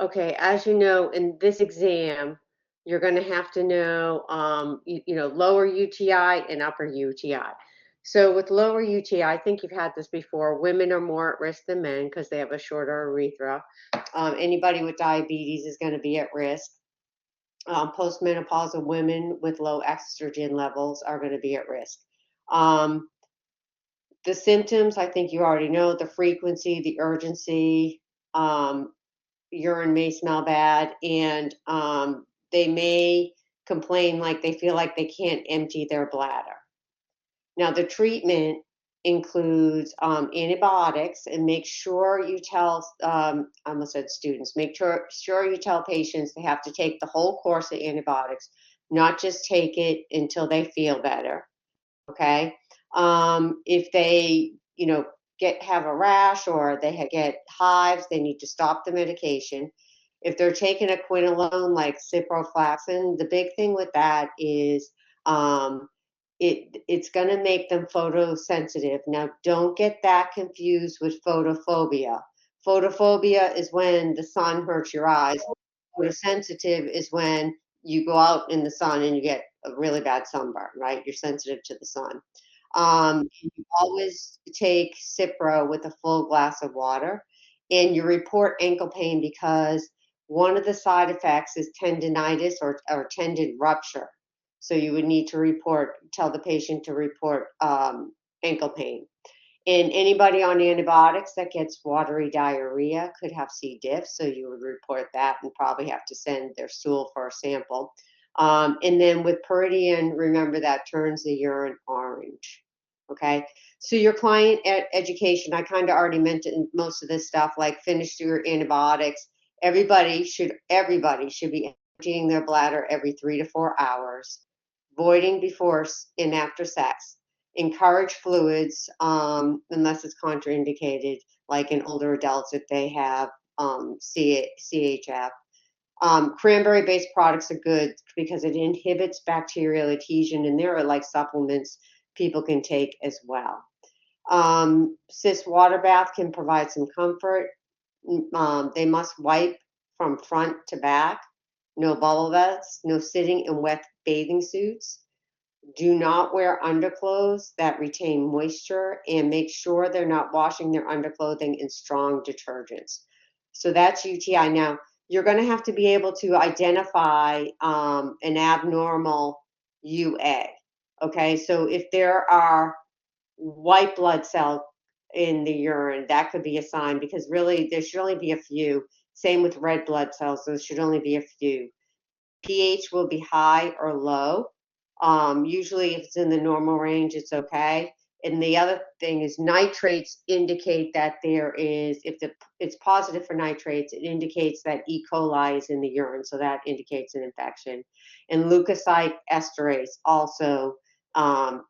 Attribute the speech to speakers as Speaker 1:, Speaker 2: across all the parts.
Speaker 1: Okay, as you know, in this exam, you're going to have to know, lower UTI and upper UTI. So with lower UTI, I think you've had this before. Women are more at risk than men because they have a shorter urethra. Anybody with diabetes is going to be at risk. Postmenopausal women with low estrogen levels are going to be at risk. Um, the symptoms, I think you already know, the frequency, the urgency. Um, Urine may smell bad, and they may complain like they feel like they can't empty their bladder. Now, the treatment includes antibiotics, and make sure you tell, I almost said students, make sure you tell patients they have to take the whole course of antibiotics, not just take it until they feel better. Okay. If they, have a rash or they get hives, they need to stop the medication. If they're taking a quinolone like ciprofloxacin, the big thing with that is it's going to make them photosensitive. Now, don't get that confused with photophobia. Photophobia is when the sun hurts your eyes. Photosensitive is when you go out in the sun and you get a really bad sunburn, right? You're sensitive to the sun. You always take Cipro with a full glass of water, and you report ankle pain because one of the side effects is tendinitis or tendon rupture. So you would need to tell the patient to report ankle pain. And anybody on antibiotics that gets watery diarrhea could have C. diff, so you would report that and probably have to send their stool for a sample. And then with Peridian, remember that turns the urine orange. Okay, so your client education, I kind of already mentioned most of this stuff, like finish your antibiotics. Everybody should be emptying their bladder every 3 to 4 hours, voiding before and after sex. Encourage fluids unless it's contraindicated, like in older adults if they have CHF. Cranberry-based products are good because it inhibits bacterial adhesion, and there are like supplements people can take as well. Cis water bath can provide some comfort. They must wipe from front to back. No bubble baths, no sitting in wet bathing suits. Do not wear underclothes that retain moisture, and make sure they're not washing their underclothing in strong detergents. So that's UTI. Now, you're going to have to be able to identify an abnormal UA. Okay, so if there are white blood cells in the urine, that could be a sign, because really there should only be a few. Same with red blood cells, there should only be a few. pH will be high or low. Usually, if it's in the normal range, it's okay. And the other thing is nitrates indicate that it's positive for nitrates, it indicates that E. coli is in the urine, so that indicates an infection. And leukocyte esterase also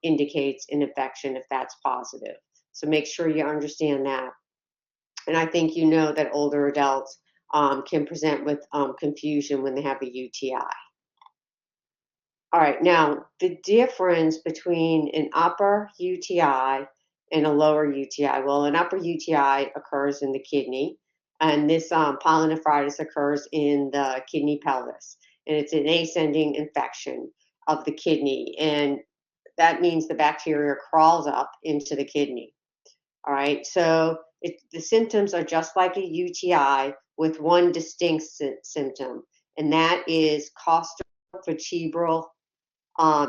Speaker 1: indicates an infection if that's positive. So make sure you understand that. And I think you know that older adults can present with confusion when they have a UTI. All right, now the difference between an upper UTI and a lower UTI. Well, an upper UTI occurs in the kidney, and this pyelonephritis occurs in the kidney pelvis, and it's an ascending infection of the kidney, and that means the bacteria crawls up into the kidney. All right, so the symptoms are just like a UTI with one distinct symptom, and that is costovertebral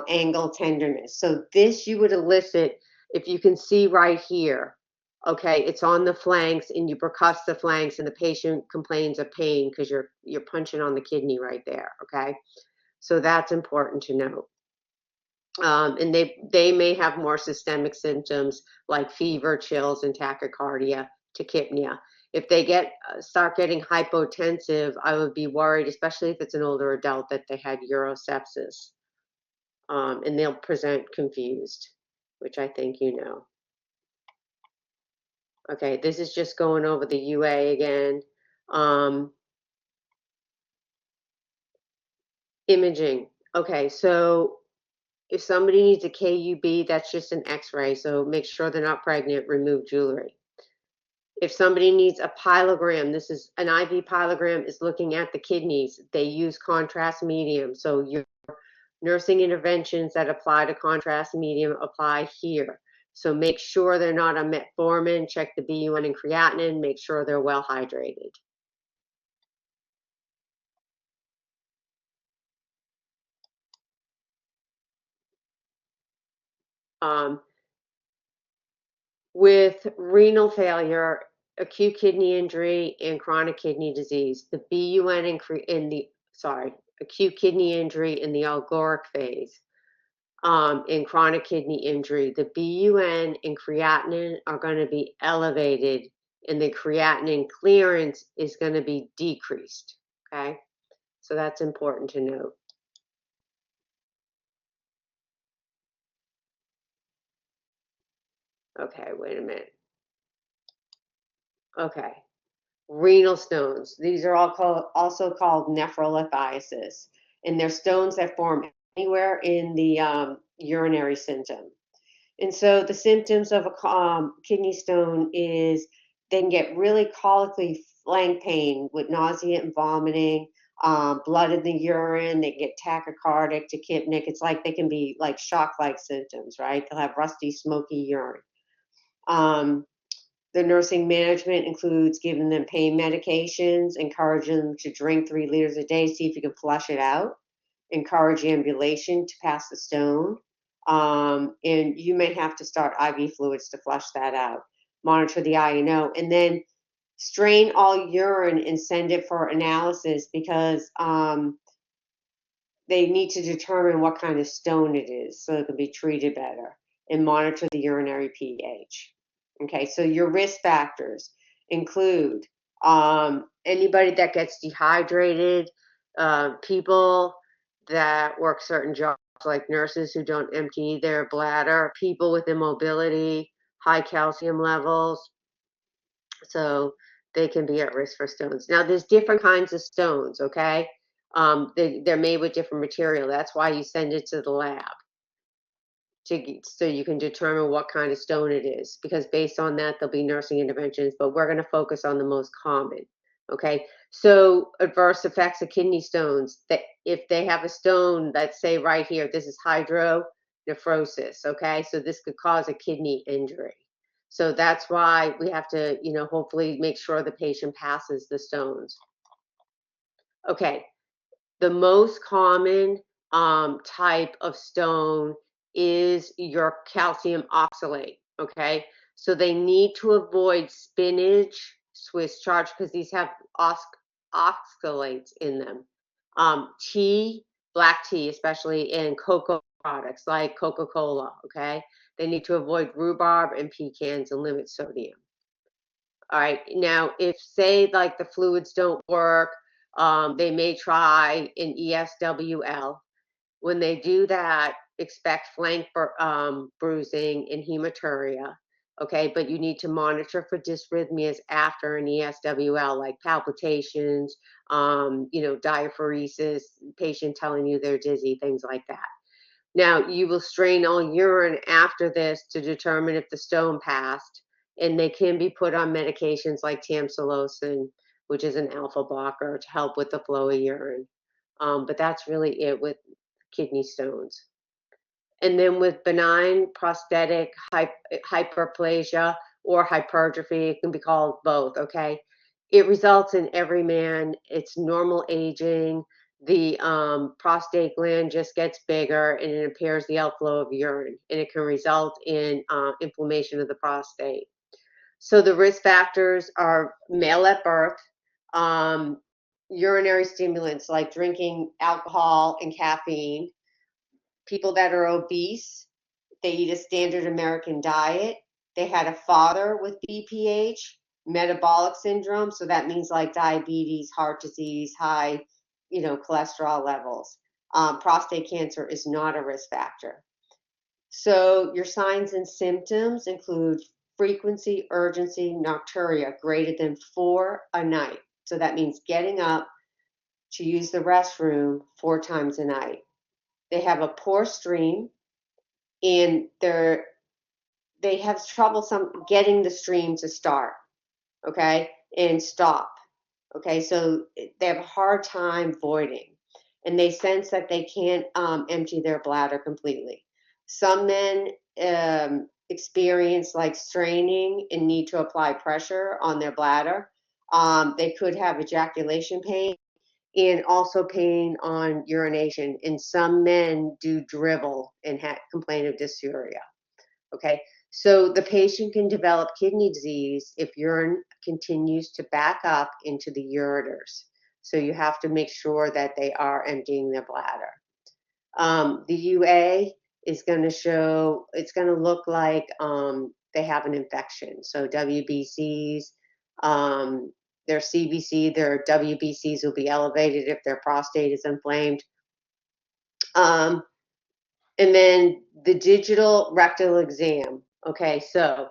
Speaker 1: angle tenderness. So this you would elicit if you can see right here. Okay, it's on the flanks, and you percuss the flanks, and the patient complains of pain because you're punching on the kidney right there. Okay, so that's important to know. And they may have more systemic symptoms like fever, chills, and tachycardia, tachypnea. If they start getting hypotensive, I would be worried, especially if it's an older adult, that they had urosepsis. And they'll present confused, which I think you know. Okay, this is just going over the UA again. Imaging. Okay, so if somebody needs a KUB, that's just an X-ray, so make sure they're not pregnant, remove jewelry. If somebody needs a pyelogram, this is an IV pyelogram is looking at the kidneys. They use contrast medium. So your nursing interventions that apply to contrast medium apply here. So make sure they're not on metformin, check the BUN and creatinine, make sure they're well hydrated. Um, with renal failure, acute kidney injury, and chronic kidney disease, the BUN in the acute kidney injury in the algoric phase, in chronic kidney injury, the BUN and creatinine are going to be elevated, and the creatinine clearance is going to be decreased. Okay, so that's important to note. Okay, wait a minute. Okay. Renal stones. These are also called nephrolithiasis, and they're stones that form anywhere in the urinary system. And so the symptoms of a kidney stone is they can get really colically flank pain with nausea and vomiting, blood in the urine. They get tachycardic, tachypnic. It's like they can be like shock-like symptoms, right? They'll have rusty, smoky urine. The nursing management includes giving them pain medications, encouraging them to drink 3 liters a day, see if you can flush it out, encourage ambulation to pass the stone, and you may have to start IV fluids to flush that out. Monitor the INO, and then strain all urine and send it for analysis because they need to determine what kind of stone it is so it can be treated better, and monitor the urinary pH. Okay, so your risk factors include anybody that gets dehydrated, people that work certain jobs like nurses who don't empty their bladder, people with immobility, high calcium levels, so they can be at risk for stones. Now, there's different kinds of stones, okay? They're made with different material. That's why you send it to the lab so you can determine what kind of stone it is, because based on that, there'll be nursing interventions, but we're going to focus on the most common, okay? So adverse effects of kidney stones, that if they have a stone, let's say right here, this is hydronephrosis, okay? So this could cause a kidney injury. So that's why we have to, hopefully make sure the patient passes the stones. Okay, the most common type of stone is your calcium oxalate, okay? So they need to avoid spinach, Swiss chard, because these have oxalates in them. Tea, black tea, especially in cocoa products like Coca-Cola, okay? They need to avoid rhubarb and pecans and limit sodium. All right. Now, if say like the fluids don't work, they may try an ESWL. When they do that, expect flank bruising and hematuria. Okay, but you need to monitor for dysrhythmias after an ESWL, like palpitations, diaphoresis, patient telling you they're dizzy, things like that. Now, you will strain all urine after this to determine if the stone passed, and they can be put on medications like tamsulosin, which is an alpha blocker to help with the flow of urine. But that's really it with kidney stones. And then with benign prostatic hyperplasia or hypertrophy, it can be called both, okay? It results in every man, it's normal aging, the prostate gland just gets bigger and it impairs the outflow of urine, and it can result in inflammation of the prostate. So the risk factors are male at birth, um, urinary stimulants like drinking alcohol and caffeine, people that are obese, they eat a standard American diet, they had a father with BPH, metabolic syndrome, so that means like diabetes, heart disease, high, cholesterol levels. Prostate cancer is not a risk factor. So your signs and symptoms include frequency, urgency, nocturia greater than 4 a night. So that means getting up to use the restroom 4 times a night. They have a poor stream, and they have trouble getting the stream to start. okay, and stop. Okay, so they have a hard time voiding, and they sense that they can't empty their bladder completely. Some men experience like straining and need to apply pressure on their bladder. They could have ejaculation pain and also pain on urination. And some men do dribble and complain of dysuria. Okay, so the patient can develop kidney disease if urine continues to back up into the ureters. So you have to make sure that they are emptying their bladder. The UA is going to show, it's going to look like they have an infection. So WBCs, their CBC, their WBCs will be elevated if their prostate is inflamed. Um, and then the digital rectal exam. Okay, so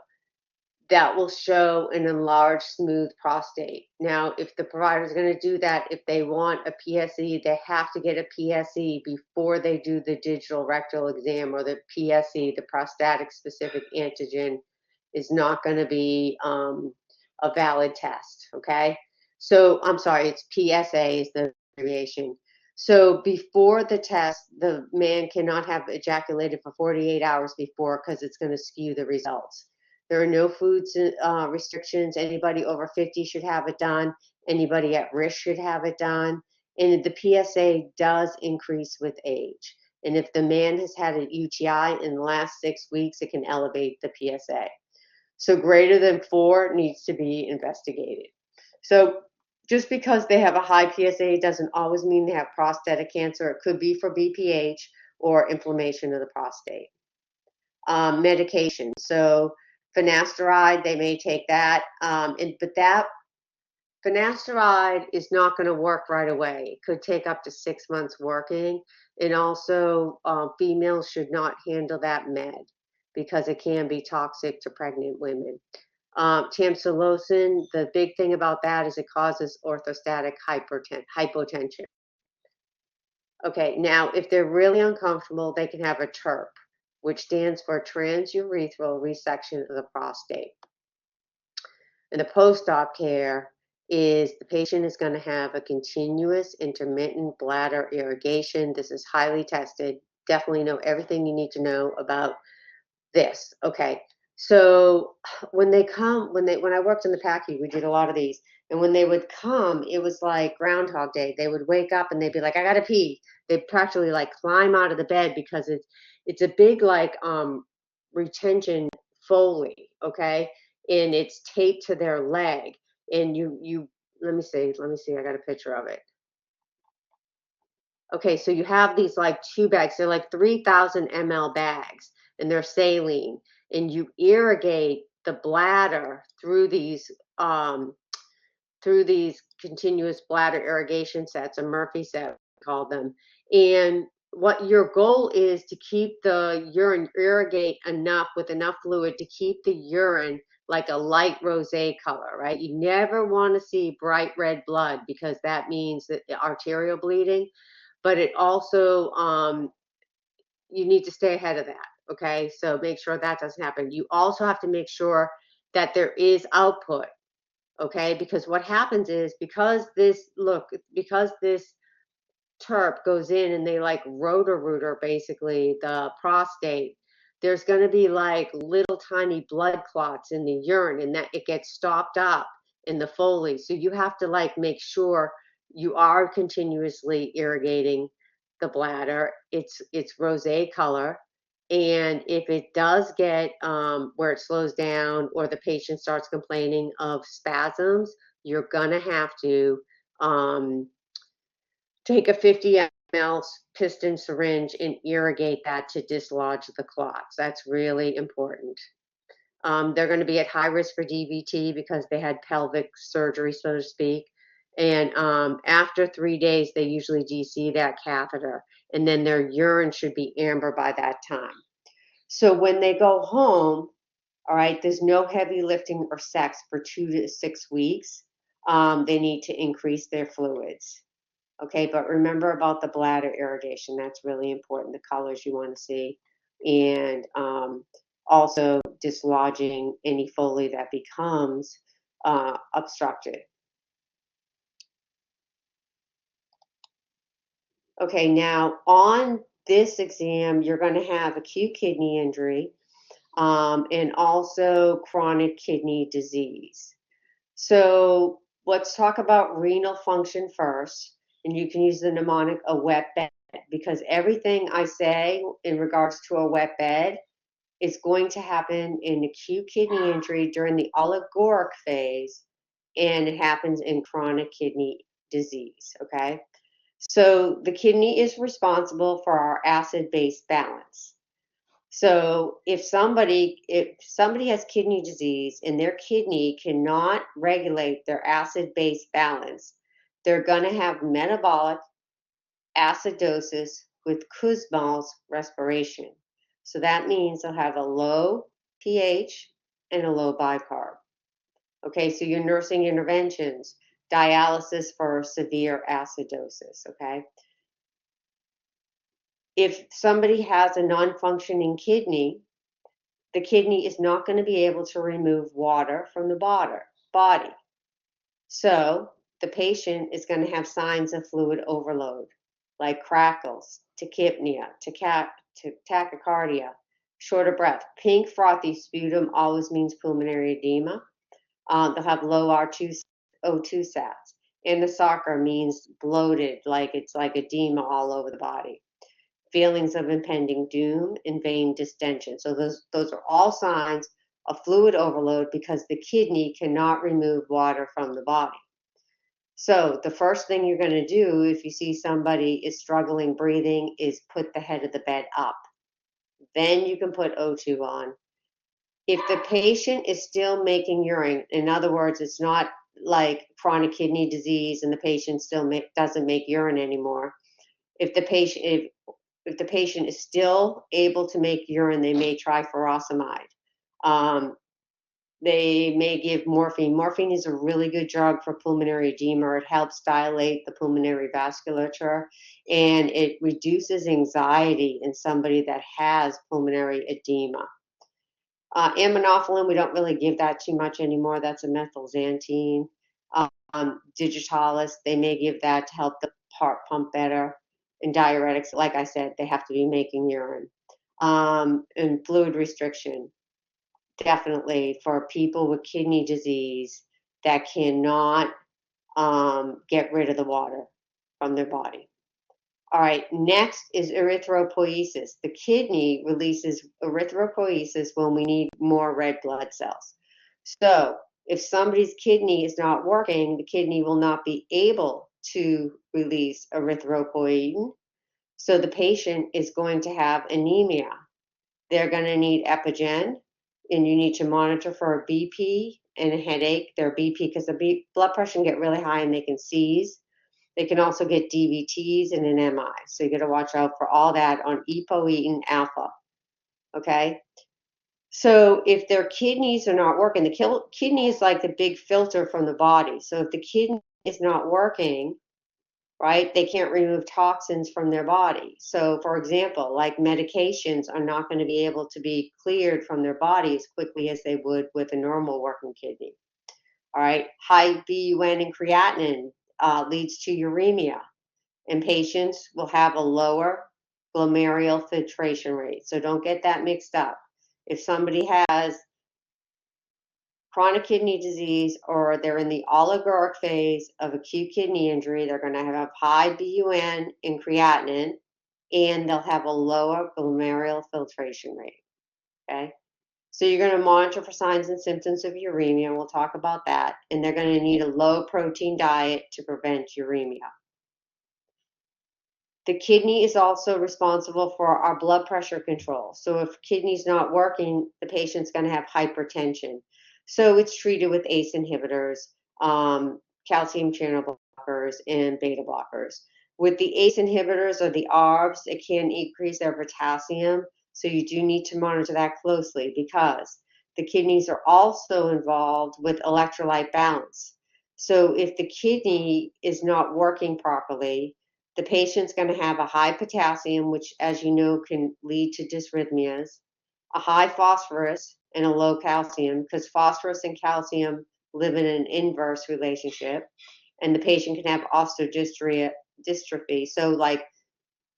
Speaker 1: that will show an enlarged, smooth prostate. Now, if the provider is going to do that, if they want a PSE, they have to get a PSE before they do the digital rectal exam, or the PSE, the prostatic specific antigen, is not going to be a valid test. Okay, so I'm sorry, it's PSA is the abbreviation. So before the test, the man cannot have ejaculated for 48 hours before, because it's going to skew the results. There are no food restrictions. Anybody over 50 should have it done. Anybody at risk should have it done. And the PSA does increase with age. And if the man has had an UTI in the last 6 weeks, it can elevate the PSA. So greater than 4 needs to be investigated. So just because they have a high PSA doesn't always mean they have prostatic cancer. It could be for BPH or inflammation of the prostate. Medication. So finasteride, they may take that, but that finasteride is not going to work right away. It could take up to 6 months working, and also females should not handle that med because it can be toxic to pregnant women. Tamsulosin, the big thing about that is it causes orthostatic hypotension. Okay, now if they're really uncomfortable, they can have a TURP, which stands for transurethral resection of the prostate. And the post-op care is the patient is going to have a continuous intermittent bladder irrigation. This is highly tested. Definitely know everything you need to know about this. Okay. So when I worked in the PACU, we did a lot of these. And when they would come, it was like Groundhog Day. They would wake up and they'd be like, I gotta pee. They'd practically like climb out of the bed because it's a big like retention Foley, okay? And it's taped to their leg. And you let me see, I got a picture of it. Okay, so you have these like 2 bags. They're like 3,000 ml bags, and they're saline. And you irrigate the bladder um, through these continuous bladder irrigation sets, a Murphy set, we call them. And what your goal is to keep the urine, irrigate enough with enough fluid to keep the urine like a light rosé color, right? You never want to see bright red blood because that means that arterial bleeding, but it also you need to stay ahead of that. Okay, so make sure that doesn't happen. You also have to make sure that there is output. Okay, because what happens is because this TERP goes in and they like rotor basically the prostate, there's going to be like little tiny blood clots in the urine, and that it gets stopped up in the Foley. So you have to like make sure you are continuously irrigating the bladder. It's rosé color. And if it does get where it slows down or the patient starts complaining of spasms, you're going to have to take a 50 ml piston syringe and irrigate that to dislodge the clots. That's really important. They're going to be at high risk for DVT because they had pelvic surgery, so to speak. And after 3 days, they usually DC that catheter, and then their urine should be amber by that time. So when they go home, all right, there's no heavy lifting or sex for 2 to 6 weeks. They need to increase their fluids. Okay, but remember about the bladder irrigation. That's really important, the colors you want to see. And also dislodging any Foley that becomes obstructed. Okay, now on this exam, you're going to have acute kidney injury and also chronic kidney disease. So let's talk about renal function first, and you can use the mnemonic a wet bed, because everything I say in regards to a wet bed is going to happen in acute kidney injury during the oligoric phase, and it happens in chronic kidney disease, okay? So the kidney is responsible for our acid-base balance. So if somebody has kidney disease and their kidney cannot regulate their acid-base balance, they're going to have metabolic acidosis with Kussmaul's respiration. So that means they'll have a low pH and a low bicarb. Okay, so your nursing interventions, dialysis for severe acidosis, okay? If somebody has a non-functioning kidney, the kidney is not going to be able to remove water from the body. So the patient is going to have signs of fluid overload, like crackles, tachypnea, tachycardia, short of breath. Pink frothy sputum always means pulmonary edema. They'll have low O2 sats. And the soccer means bloated, like it's like edema all over the body. Feelings of impending doom and vein distension. So those are all signs of fluid overload because the kidney cannot remove water from the body. So the first thing you're going to do if you see somebody is struggling breathing is put the head of the bed up. Then you can put O2 on. If the patient is still making urine, in other words, it's not like chronic kidney disease and the patient still doesn't make urine anymore. If the patient is still able to make urine, they may try furosemide. They may give morphine. Morphine is a really good drug for pulmonary edema. It helps dilate the pulmonary vasculature, and it reduces anxiety in somebody that has pulmonary edema. Aminophylline, we don't really give that too much anymore. That's a methylxanthine. Digitalis, they may give that to help the heart pump better. And diuretics, like I said, they have to be making urine. And fluid restriction, definitely for people with kidney disease that cannot get rid of the water from their body. All right, next is erythropoiesis. The kidney releases erythropoiesis when we need more red blood cells. So if somebody's kidney is not working, the kidney will not be able to release erythropoietin. So the patient is going to have anemia. They're going to need epigen, and you need to monitor for a BP and a headache. Their BP, because the blood pressure can get really high and they can seize. They can also get DVTs and an MI. So you got to watch out for all that on epoetin alpha. Okay? So if their kidneys are not working, the kidney is like the big filter from the body. So if the kidney is not working, right, they can't remove toxins from their body. So for example, like medications are not going to be able to be cleared from their body as quickly as they would with a normal working kidney. All right, high BUN and creatinine leads to uremia, and patients will have a lower glomerular filtration rate. So don't get that mixed up. If somebody has chronic kidney disease or they're in the oligoric phase of acute kidney injury, they're going to have high BUN and creatinine, and they'll have a lower glomerular filtration rate. Okay? So you're going to monitor for signs and symptoms of uremia, and we'll talk about that. And they're going to need a low protein diet to prevent uremia. The kidney is also responsible for our blood pressure control. So if kidney's not working, the patient's going to have hypertension. So it's treated with ACE inhibitors, calcium channel blockers, and beta blockers. With the ACE inhibitors or the ARBs, it can increase their potassium. So you do need to monitor that closely because the kidneys are also involved with electrolyte balance. So if the kidney is not working properly, the patient's going to have a high potassium, which, as you know, can lead to dysrhythmias, a high phosphorus, and a low calcium, because phosphorus and calcium live in an inverse relationship, and the patient can have osteodystrophy. So, like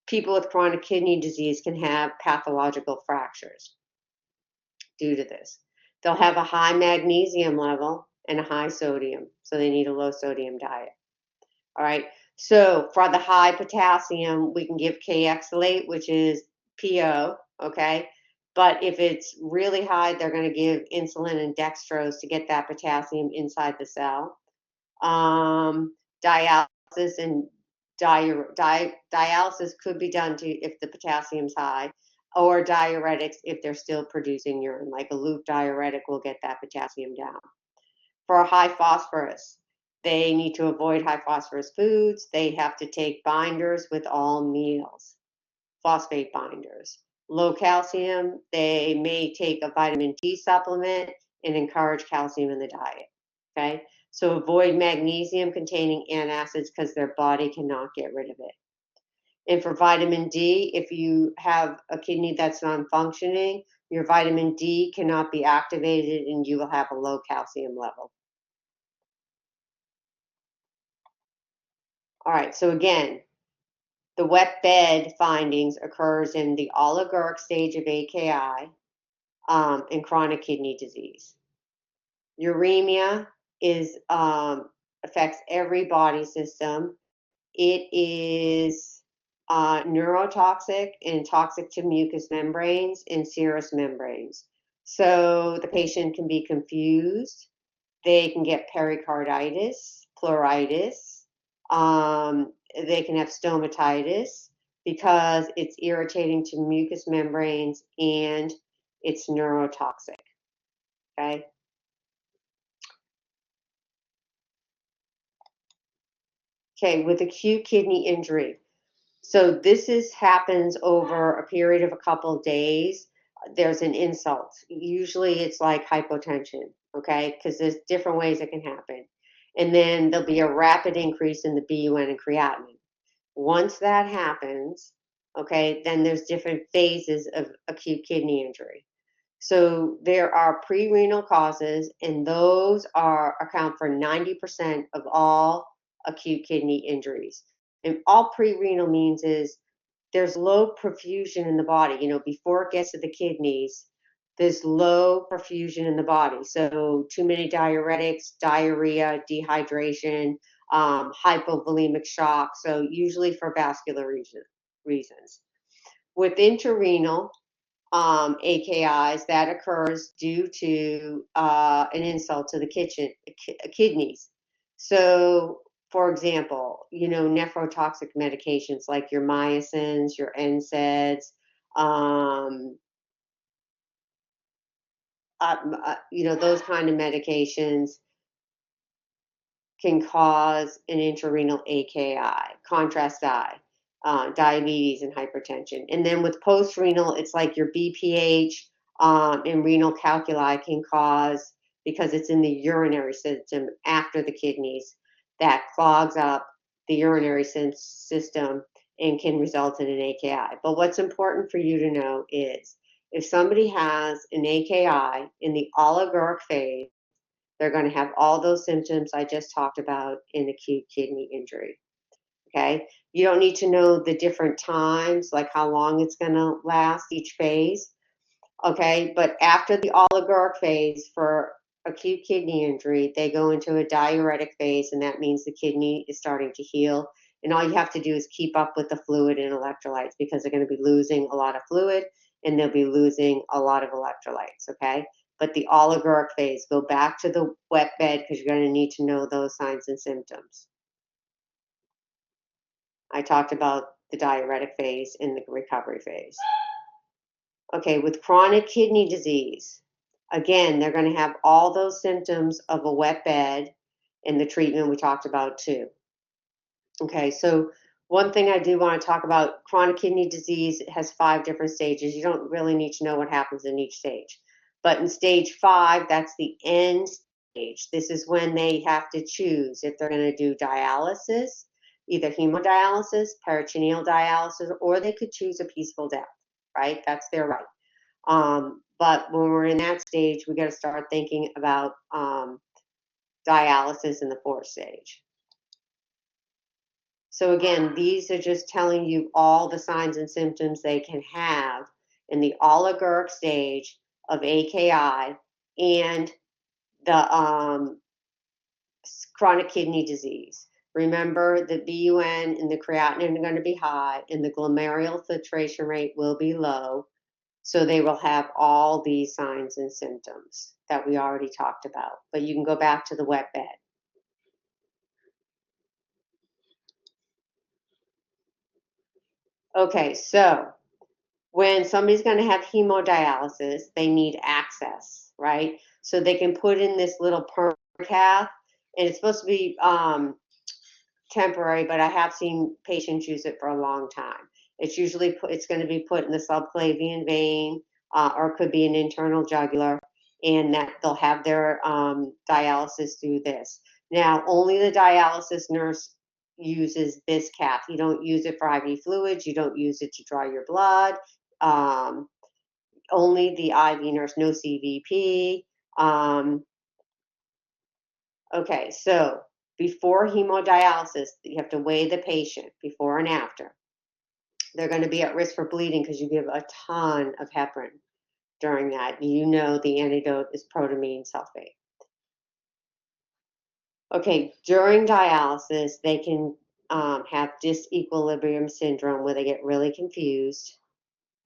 Speaker 1: people with chronic kidney disease can have pathological fractures due to this. They'll have a high magnesium level and a high sodium, so they need a low sodium diet. All right. So for the high potassium, we can give K-exalate, which is PO. Okay. But if it's really high, they're going to give insulin and dextrose to get that potassium inside the cell. Dialysis and dialysis could be done to if the potassium's high, or diuretics if they're still producing urine, like a loop diuretic will get that potassium down. For high phosphorus, they need to avoid high phosphorus foods. They have to take binders with all meals, phosphate binders. Low calcium, they may take a vitamin D supplement and encourage calcium in the diet. Okay, so avoid magnesium containing antacids because their body cannot get rid of it. And for vitamin D, if you have a kidney that's non-functioning, your vitamin D cannot be activated and you will have a low calcium level. All right, so again, the wet bed findings occurs in the oliguric stage of AKI and chronic kidney disease. Uremia is affects every body system. It is neurotoxic and toxic to mucous membranes and serous membranes. So the patient can be confused. They can get pericarditis, pleuritis. They can have stomatitis because it's irritating to mucous membranes and it's neurotoxic. Okay. Okay, with acute kidney injury. So this happens over a period of a couple of days. There's an insult. Usually it's like hypotension, okay? Because there's different ways it can happen. And then there'll be a rapid increase in the BUN and creatinine. Once that happens, okay, then there's different phases of acute kidney injury. So there are pre-renal causes, and those account for 90% of all acute kidney injuries. And all pre-renal means is there's low perfusion in the body. You know, before it gets to the kidneys, there's low perfusion in the body. So too many diuretics, diarrhea, dehydration, hypovolemic shock. So usually for vascular reasons. With interrenal, AKIs, that occurs due to an insult to the kidneys. So, for example, you know, nephrotoxic medications like your mycins, your NSAIDs, um, you know, those kind of medications can cause an intrarenal AKI, contrast I, diabetes and hypertension. And then with post-renal, it's like your BPH and renal calculi can cause, because it's in the urinary system after the kidneys, that clogs up the urinary system and can result in an AKI. But what's important for you to know is if somebody has an AKI in the oliguric phase, they're going to have all those symptoms I just talked about in acute kidney injury. Okay. You don't need to know the different times, like how long it's going to last each phase. Okay. But after the oliguric phase for acute kidney injury, they go into a diuretic phase, and that means the kidney is starting to heal. And all you have to do is keep up with the fluid and electrolytes because they're going to be losing a lot of fluid and they'll be losing a lot of electrolytes. Okay. But the oliguric phase, go back to the wet bed because you're going to need to know those signs and symptoms. I talked about the diuretic phase and the recovery phase. Okay, with chronic kidney disease, again, they're going to have all those symptoms of a wet bed and the treatment we talked about too. Okay, so one thing I do want to talk about, chronic kidney disease has 5 different stages. You don't really need to know what happens in each stage. But in stage 5, that's the end stage. This is when they have to choose if they're going to do dialysis, either hemodialysis, peritoneal dialysis, or they could choose a peaceful death, right? That's their right. But when we're in that stage, we got to start thinking about dialysis in the 4th stage. So again, these are just telling you all the signs and symptoms they can have in the oliguric stage of AKI and the chronic kidney disease. Remember, the BUN and the creatinine are going to be high, and the glomerular filtration rate will be low. So they will have all these signs and symptoms that we already talked about. But you can go back to the wet bed. Okay, so when somebody's going to have hemodialysis, they need access, right? So they can put in this little perm cath, and it's supposed to be temporary, but I have seen patients use it for a long time. It's usually it's going to be put in the subclavian vein, or it could be an internal jugular, and that they'll have their dialysis through this. Now, only the dialysis nurse uses this cath. You don't use it for IV fluids. You don't use it to draw your blood. Only the IV nurse, no CVP. Okay, so before hemodialysis, you have to weigh the patient before and after. They're going to be at risk for bleeding because you give a ton of heparin during that. You know the antidote is protamine sulfate. Okay, during dialysis, they can have disequilibrium syndrome where they get really confused.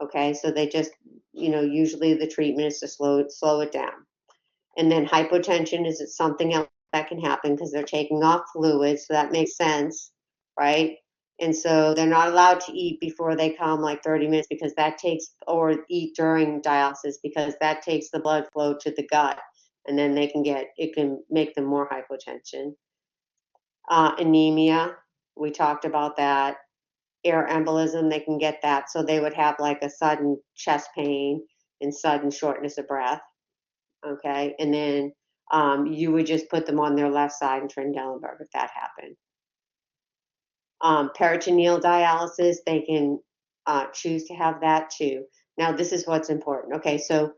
Speaker 1: Okay, so they just, usually the treatment is to slow it down. And then hypotension is something else that can happen because they're taking off fluids, so that makes sense, right? And so they're not allowed to eat before they come, like 30 minutes, because that takes, or eat during dialysis because that takes the blood flow to the gut, and then it can make them more hypotension. Anemia, we talked about that. Air embolism, they can get that, so they would have like a sudden chest pain and sudden shortness of breath. Okay, and then you would just put them on their left side in Trendelenburg if that happened. Peritoneal dialysis, they can choose to have that too. Now, this is what's important. Okay, so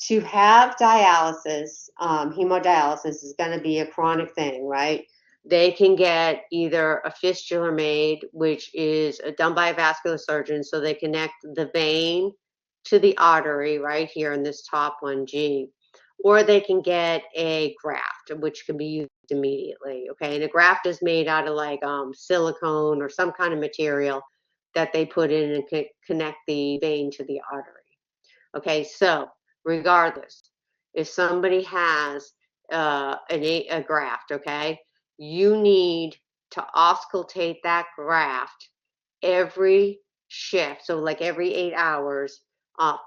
Speaker 1: to have dialysis, hemodialysis is going to be a chronic thing, right? They can get either a fistula made, which is done by a vascular surgeon, so they connect the vein to the artery right here in this top one, G, or they can get a graft, which can be used immediately. Okay, and a graft is made out of like silicone or some kind of material that they put in and connect the vein to the artery. Okay, so regardless, if somebody has a graft, okay, you need to auscultate that graft every shift, so like every 8 hours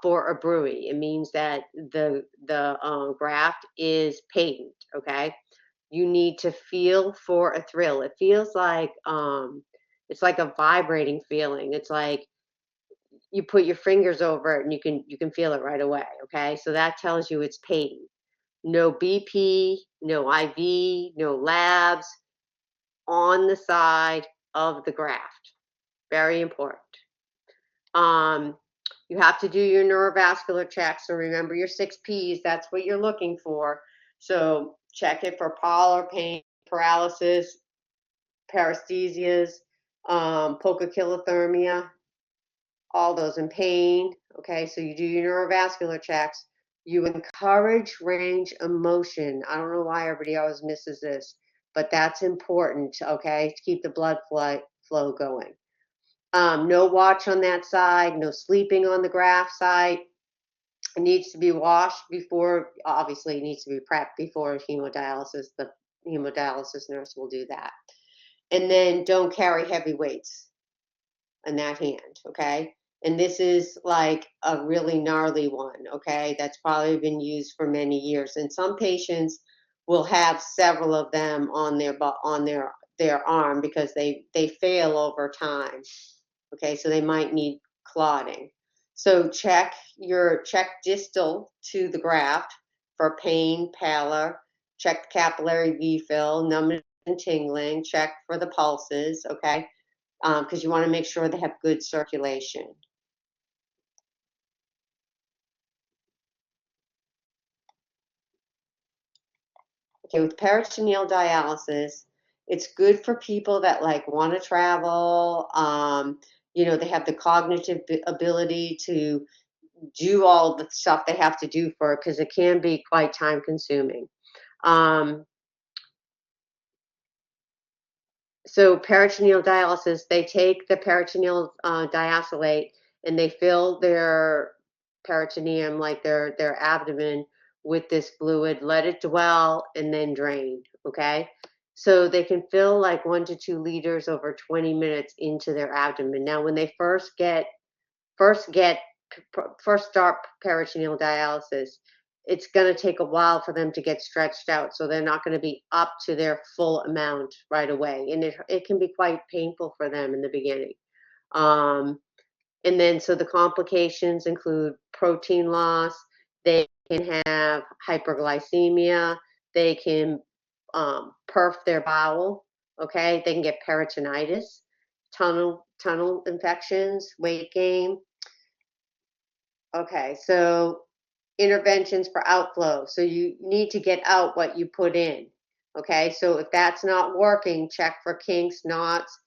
Speaker 1: for a bruit. It means that the graft is patent, okay? You need to feel for a thrill. It feels like it's like a vibrating feeling. It's like you put your fingers over it and you can feel it right away. Okay, so that tells you it's patent. No BP, no IV, no labs on the side of the graft. Very important. You have to do your neurovascular check. So remember your 6Ps. That's what you're looking for. So check it for pallor, pain, paralysis, paresthesias, poikilothermia, all those in pain. Okay, so you do your neurovascular checks. You encourage range of motion. I don't know why everybody always misses this, but that's important, okay, to keep the blood flow going. No watch on that side, no sleeping on the graft side. It needs to be washed before, obviously, it needs to be prepped before hemodialysis. The hemodialysis nurse will do that. And then don't carry heavy weights in that hand, okay? And this is like a really gnarly one, okay? That's probably been used for many years. And some patients will have several of them on their arm because they fail over time. Okay, so they might need clotting. So check distal to the graft for pain, pallor. Check the capillary V-fill, numbness and tingling. Check for the pulses, okay? Because you want to make sure they have good circulation. Okay, with peritoneal dialysis, it's good for people that like want to travel. They have the cognitive ability to do all the stuff they have to do for it because it can be quite time consuming. Um, so peritoneal dialysis, they take the peritoneal diacylate and they fill their peritoneum, like their abdomen, with this fluid, let it dwell, and then drain. Okay, so they can fill like 1 to 2 liters over 20 minutes into their abdomen. Now, when they first get first start peritoneal dialysis, it's going to take a while for them to get stretched out, so they're not going to be up to their full amount right away, and it can be quite painful for them in the beginning. um, and then so the complications include protein loss. They can have hyperglycemia. They can perf their bowel. Okay, they can get peritonitis, tunnel infections, weight gain. Okay, so interventions for outflow. So you need to get out what you put in. Okay, so if that's not working, check for kinks, knots,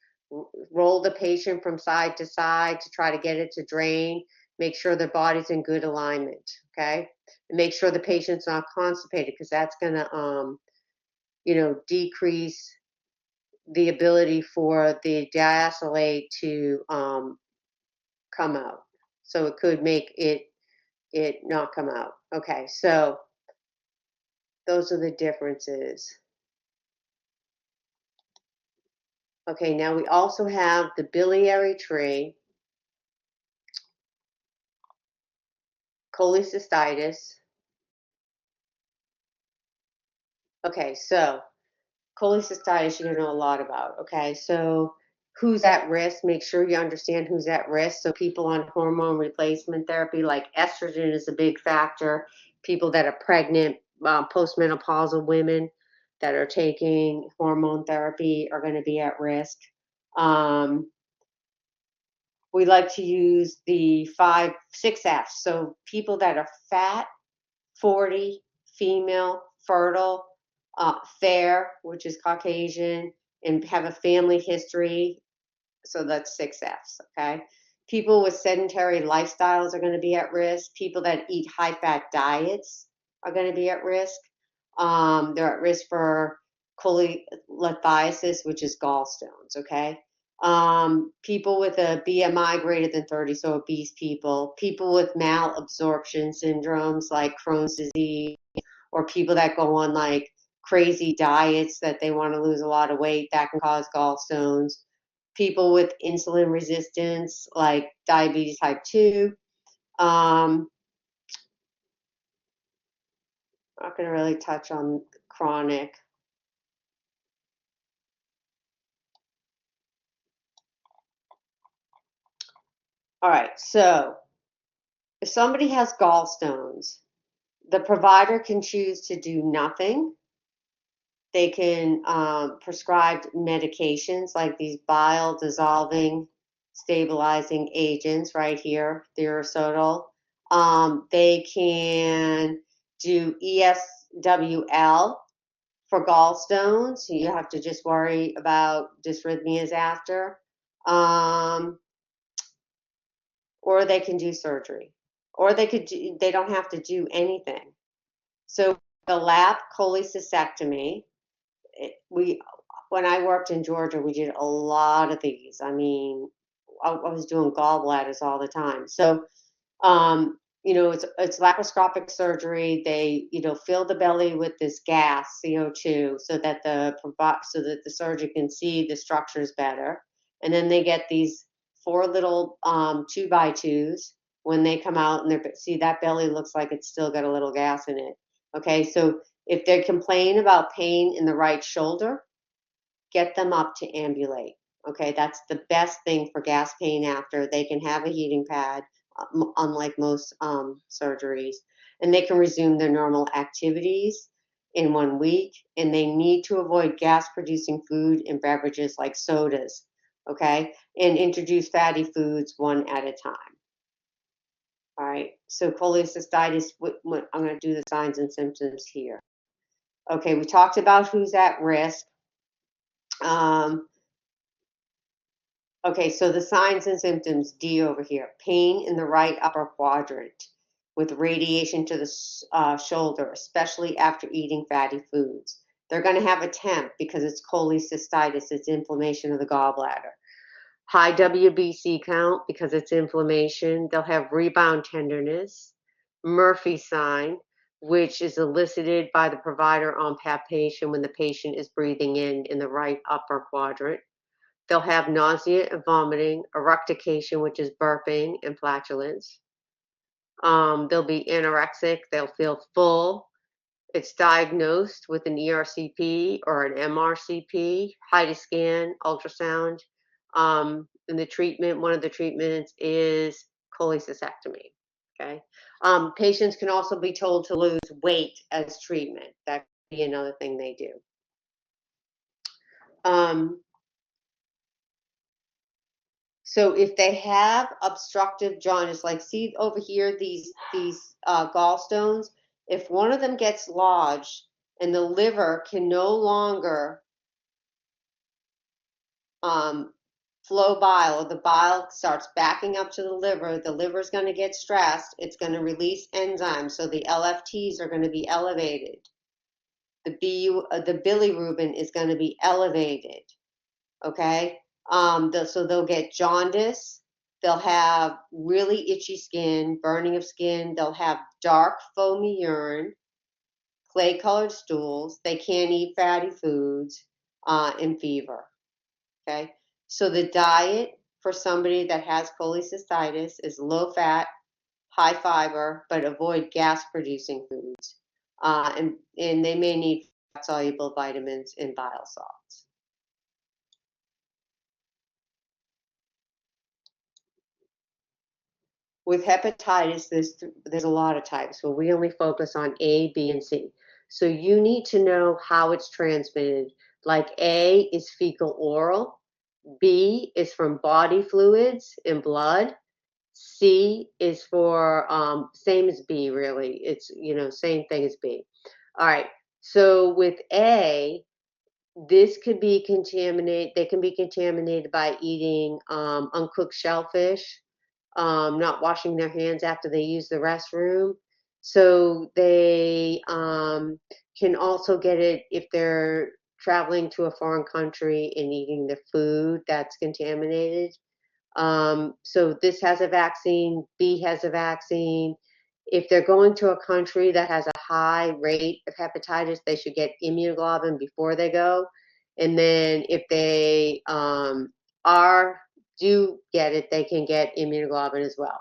Speaker 1: roll the patient from side to side to try to get it to drain. Make sure the body's in good alignment. Okay, and make sure the patient's not constipated because that's going to, decrease the ability for the diacylate to come out. So it could make it not come out. Okay, so those are the differences. Okay, now we also have the biliary tree, cholecystitis. Okay, so cholecystitis you're going to know a lot about. Okay, so who's at risk? Make sure you understand who's at risk. So people on hormone replacement therapy, like estrogen is a big factor. People that are pregnant, postmenopausal women that are taking hormone therapy are going to be at risk. Um, we like to use the 6Fs. So people that are fat, 40, female, fertile, fair, which is Caucasian, and have a family history. So that's 6Fs, okay? People with sedentary lifestyles are going to be at risk. People that eat high fat diets are going to be at risk. They're at risk for cholelithiasis, which is gallstones, okay? People with a BMI greater than 30, so obese people with malabsorption syndromes like Crohn's disease, or people that go on like crazy diets that they want to lose a lot of weight, that can cause gallstones. People with insulin resistance like diabetes type 2. I'm not going to really touch on chronic. All right, so if somebody has gallstones, the provider can choose to do nothing. They can prescribe medications like these bile dissolving stabilizing agents right here, thiazole. They can do ESWL for gallstones. You have to just worry about dysrhythmias after. Um, or they can do surgery. Or they don't have to do anything. So the lap cholecystectomy, we when I worked in Georgia, we did a lot of these. I mean, I was doing gallbladders all the time. So, it's laparoscopic surgery. They, fill the belly with this gas, CO2, so that the surgeon can see the structures better. And then they get these 4 little 2x2s. When they come out and see that belly looks like it's still got a little gas in it. Okay, so if they complain about pain in the right shoulder, get them up to ambulate. Okay, that's the best thing for gas pain after. They can have a heating pad, unlike most surgeries, and they can resume their normal activities in 1 week. And they need to avoid gas producing food and beverages like sodas. Okay, and introduce fatty foods one at a time. All right, so cholecystitis, I'm going to do the signs and symptoms here. Okay, we talked about who's at risk. Okay, so the signs and symptoms, D over here, pain in the right upper quadrant with radiation to the shoulder, especially after eating fatty foods. They're going to have a temp because it's cholecystitis, it's inflammation of the gallbladder. High WBC count because it's inflammation. They'll have rebound tenderness, Murphy sign, which is elicited by the provider on palpation when the patient is breathing in the right upper quadrant. They'll have nausea and vomiting, eructication, which is burping and flatulence. They'll be anorexic. They'll feel full. It's diagnosed with an ERCP or an MRCP, HIDA scan, ultrasound. And the treatment, one of the treatments is cholecystectomy. Okay. Patients can also be told to lose weight as treatment. That could be another thing they do. So if they have obstructive jaundice, like see over here, these gallstones, if one of them gets lodged and the liver can no longer flow bile, or the bile starts backing up to the liver is going to get stressed. It's going to release enzymes, so the LFTs are going to be elevated. The bilirubin is going to be elevated. Okay, so they'll get jaundice. They'll have really itchy skin, burning of skin. They'll have dark, foamy urine, clay-colored stools. They can't eat fatty foods, and fever. Okay, so the diet for somebody that has cholecystitis is low fat, high fiber, but avoid gas-producing foods. And they may need fat-soluble vitamins and bile salts. With hepatitis, there's a lot of types, but we only focus on A, B, and C. So you need to know how it's transmitted. Like A is fecal oral, B is from body fluids and blood, C is for same as B really. It's same thing as B. All right. So with A, this could be contaminated. They can be contaminated by eating uncooked shellfish, not washing their hands after they use the restroom. So they can also get it if they're traveling to a foreign country and eating the food that's contaminated. So this has a vaccine, B has a vaccine. If they're going to a country that has a high rate of hepatitis, they should get immunoglobulin before they go. And then if they do get it, they can get immunoglobulin as well.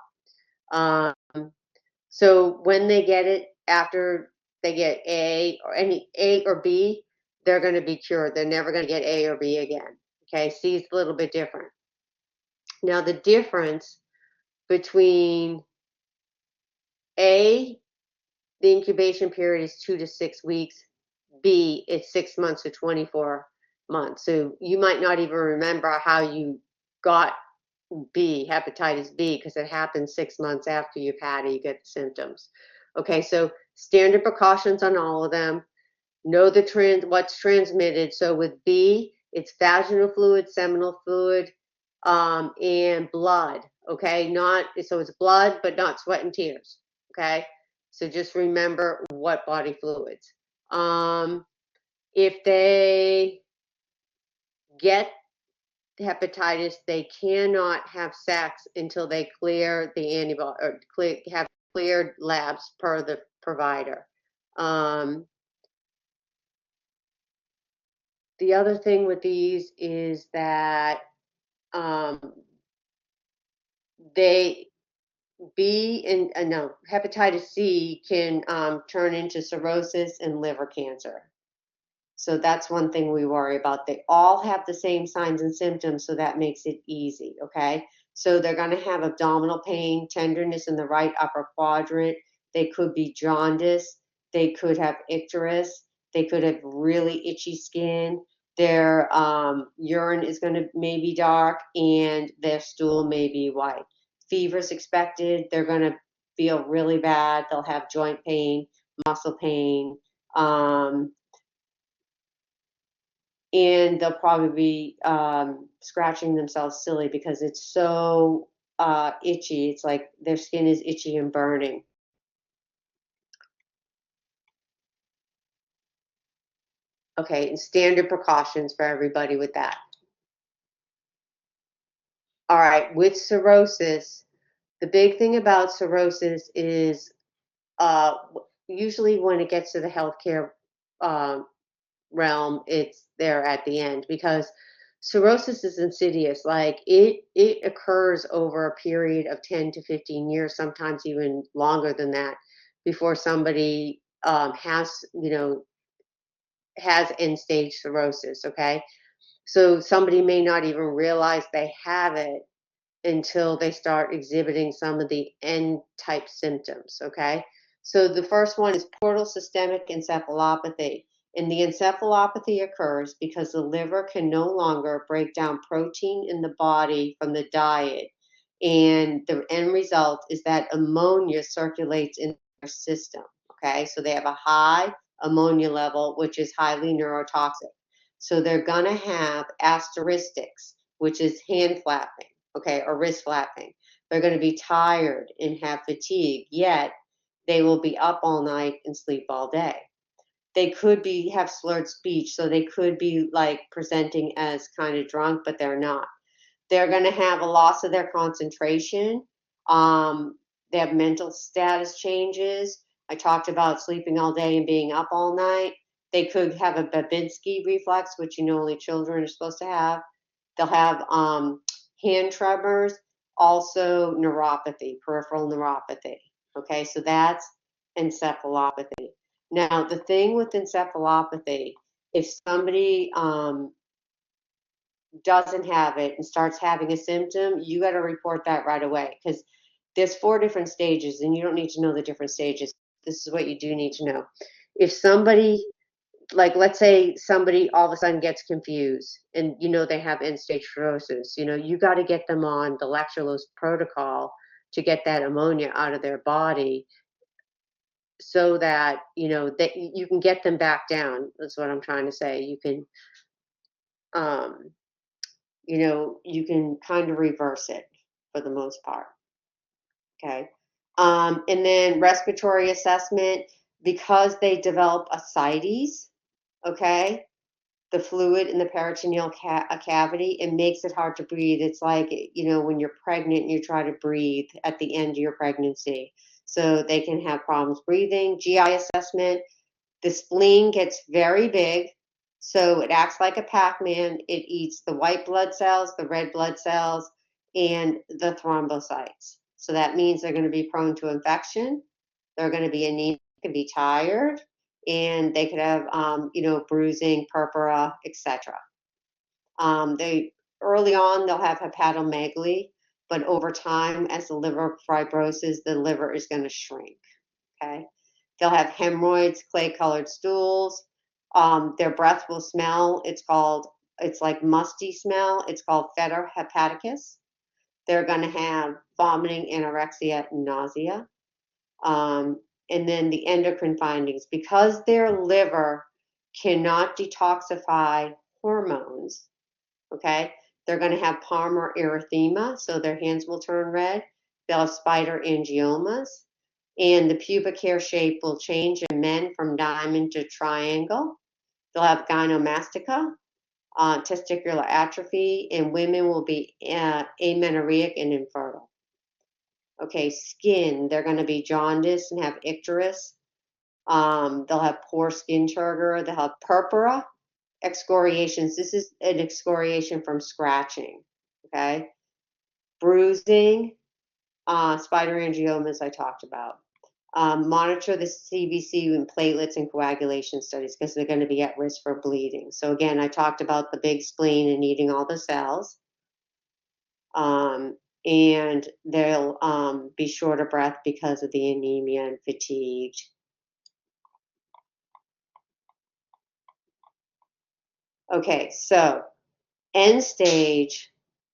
Speaker 1: So when they get it, after they get A or B, they're going to be cured. They're never going to get A or B again. Okay, C is a little bit different. Now the difference between A, the incubation period is 2 to 6 weeks. B, it's 6 months to 24 months. So you might not even remember how you got B, hepatitis B, because it happens 6 months after you've had it, you get the symptoms. Okay, so standard precautions on all of them. Know what's transmitted. So with B, it's vaginal fluid, seminal fluid, and blood. Okay, so it's blood, but not sweat and tears. Okay, so just remember what body fluids. If they get hepatitis, they cannot have sex until they clear the antibody or have cleared labs per the provider. The other thing with these is that they hepatitis C can turn into cirrhosis and liver cancer. So that's one thing we worry about. They all have the same signs and symptoms, so that makes it easy, okay? So they're going to have abdominal pain, tenderness in the right upper quadrant. They could be jaundice. They could have icterus. They could have really itchy skin. Their urine is going to maybe dark, and their stool may be white. Fever's expected. They're going to feel really bad. They'll have joint pain, muscle pain. and they'll probably be scratching themselves silly because it's so itchy. It's like their skin is itchy and burning. Okay, and standard precautions for everybody with that. All right, with cirrhosis, the big thing about cirrhosis is usually when it gets to the healthcare um, realm, it's there at the end because cirrhosis is insidious. Like it occurs over a period of 10 to 15 years, sometimes even longer than that, before somebody has, has end stage cirrhosis. Okay. So somebody may not even realize they have it until they start exhibiting some of the end type symptoms. Okay. So the first one is portal systemic encephalopathy. And the encephalopathy occurs because the liver can no longer break down protein in the body from the diet. And the end result is that ammonia circulates in their system. Okay. So they have a high ammonia level, which is highly neurotoxic. So they're going to have asteristics, which is hand flapping, okay, or wrist flapping. They're going to be tired and have fatigue, yet they will be up all night and sleep all day. They could be have slurred speech, so they could be like presenting as kind of drunk, but they're not. They're going to have a loss of their concentration. They have mental status changes. I talked about sleeping all day and being up all night. They could have a Babinski reflex, which only children are supposed to have. They'll have hand tremors, also neuropathy, peripheral neuropathy. Okay, so that's encephalopathy. Now, the thing with encephalopathy, if somebody doesn't have it and starts having a symptom, you got to report that right away because there's 4 different stages and you don't need to know the different stages. This is what you do need to know. If somebody, like let's say somebody all of a sudden gets confused and they have end stage cirrhosis, you got to get them on the lactulose protocol to get that ammonia out of their body so that that you can get them back down. That's what I'm trying to say. You can um you can kind of reverse it for the most part. Okay. And then respiratory assessment, because they develop ascites, okay, the fluid in the peritoneal cavity, it makes it hard to breathe. It's like, when you're pregnant and you try to breathe at the end of your pregnancy. So they can have problems breathing. GI assessment, the spleen gets very big, so it acts like a Pac-Man. It eats the white blood cells, the red blood cells, and the thrombocytes. So that means they're going to be prone to infection. They're going to be anemic, can be tired, and they could have, bruising, purpura, etc. They early on they'll have hepatomegaly, but over time, as the liver fibrosis, the liver is going to shrink. Okay. They'll have hemorrhoids, clay-colored stools. Their breath will smell. It's like musty smell. It's called feta hepaticus. They're going to have vomiting, anorexia, and nausea. And then the endocrine findings, because their liver cannot detoxify hormones, okay, they're going to have palmar erythema, so their hands will turn red. They'll have spider angiomas, and the pubic hair shape will change in men from diamond to triangle. They'll have gynomastica, testicular atrophy, and women will be amenorrheic and infertile. Okay, skin, they're going to be jaundiced and have icterus. They'll have poor skin turgor. They'll have purpura, excoriations. This is an excoriation from scratching. Okay, bruising, spider angiomas I talked about. Monitor the CBC and platelets and coagulation studies because they're going to be at risk for bleeding. So again, I talked about the big spleen and eating all the cells. And they'll be short of breath because of the anemia and fatigue. Okay, so end stage,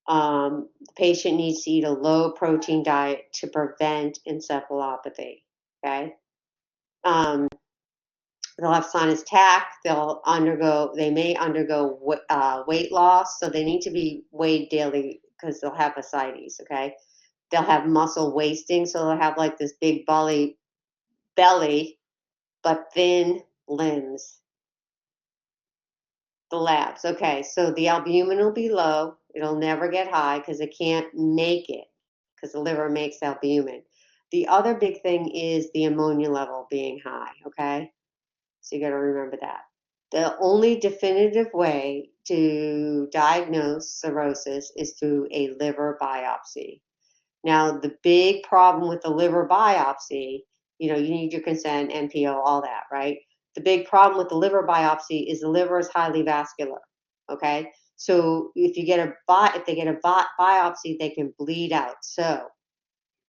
Speaker 1: the patient needs to eat a low protein diet to prevent encephalopathy. Okay. They'll have sinus tach. They may undergo weight loss, so they need to be weighed daily because they'll have ascites. Okay, they'll have muscle wasting, so they'll have like this big belly, but thin limbs. The labs. Okay, so the albumin will be low. It'll never get high because it can't make it because the liver makes albumin. The other big thing is the ammonia level being high. Okay, so you got to remember that. The only definitive way to diagnose cirrhosis is through a liver biopsy. Now, the big problem with the liver biopsy, you need your consent, NPO, all that, right? The big problem with the liver biopsy is the liver is highly vascular. Okay, so if they get a biopsy, they can bleed out. So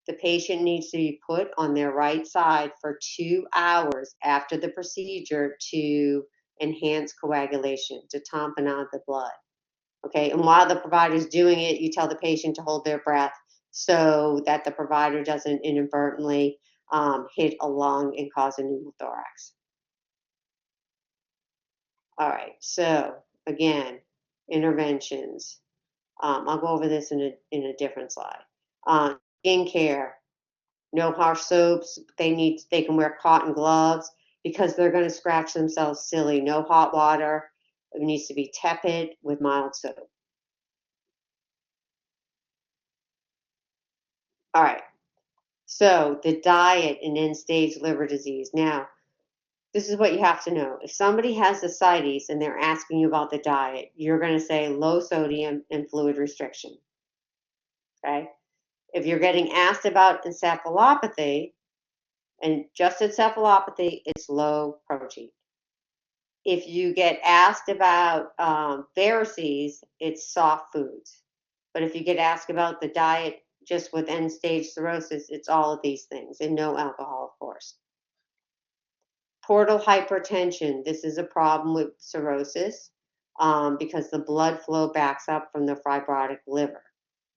Speaker 1: the patient needs to be put on their right side for 2 hours after the procedure to enhance coagulation, to tamponade the blood. Okay, and while the provider is doing it, you tell the patient to hold their breath so that the provider doesn't inadvertently hit a lung and cause a pneumothorax. All right, so again, interventions. I'll go over this in a different slide. Skin care, no harsh soaps. They can wear cotton gloves because they're going to scratch themselves silly. No hot water. It needs to be tepid with mild soap. All right. So the diet in end-stage liver disease. Now, this is what you have to know. If somebody has ascites and they're asking you about the diet, you're going to say low sodium and fluid restriction. Okay. If you're getting asked about encephalopathy, and just encephalopathy, it's low protein. If you get asked about varices, it's soft foods. But if you get asked about the diet just with end-stage cirrhosis, it's all of these things, and no alcohol, of course. Portal hypertension. This is a problem with cirrhosis because the blood flow backs up from the fibrotic liver.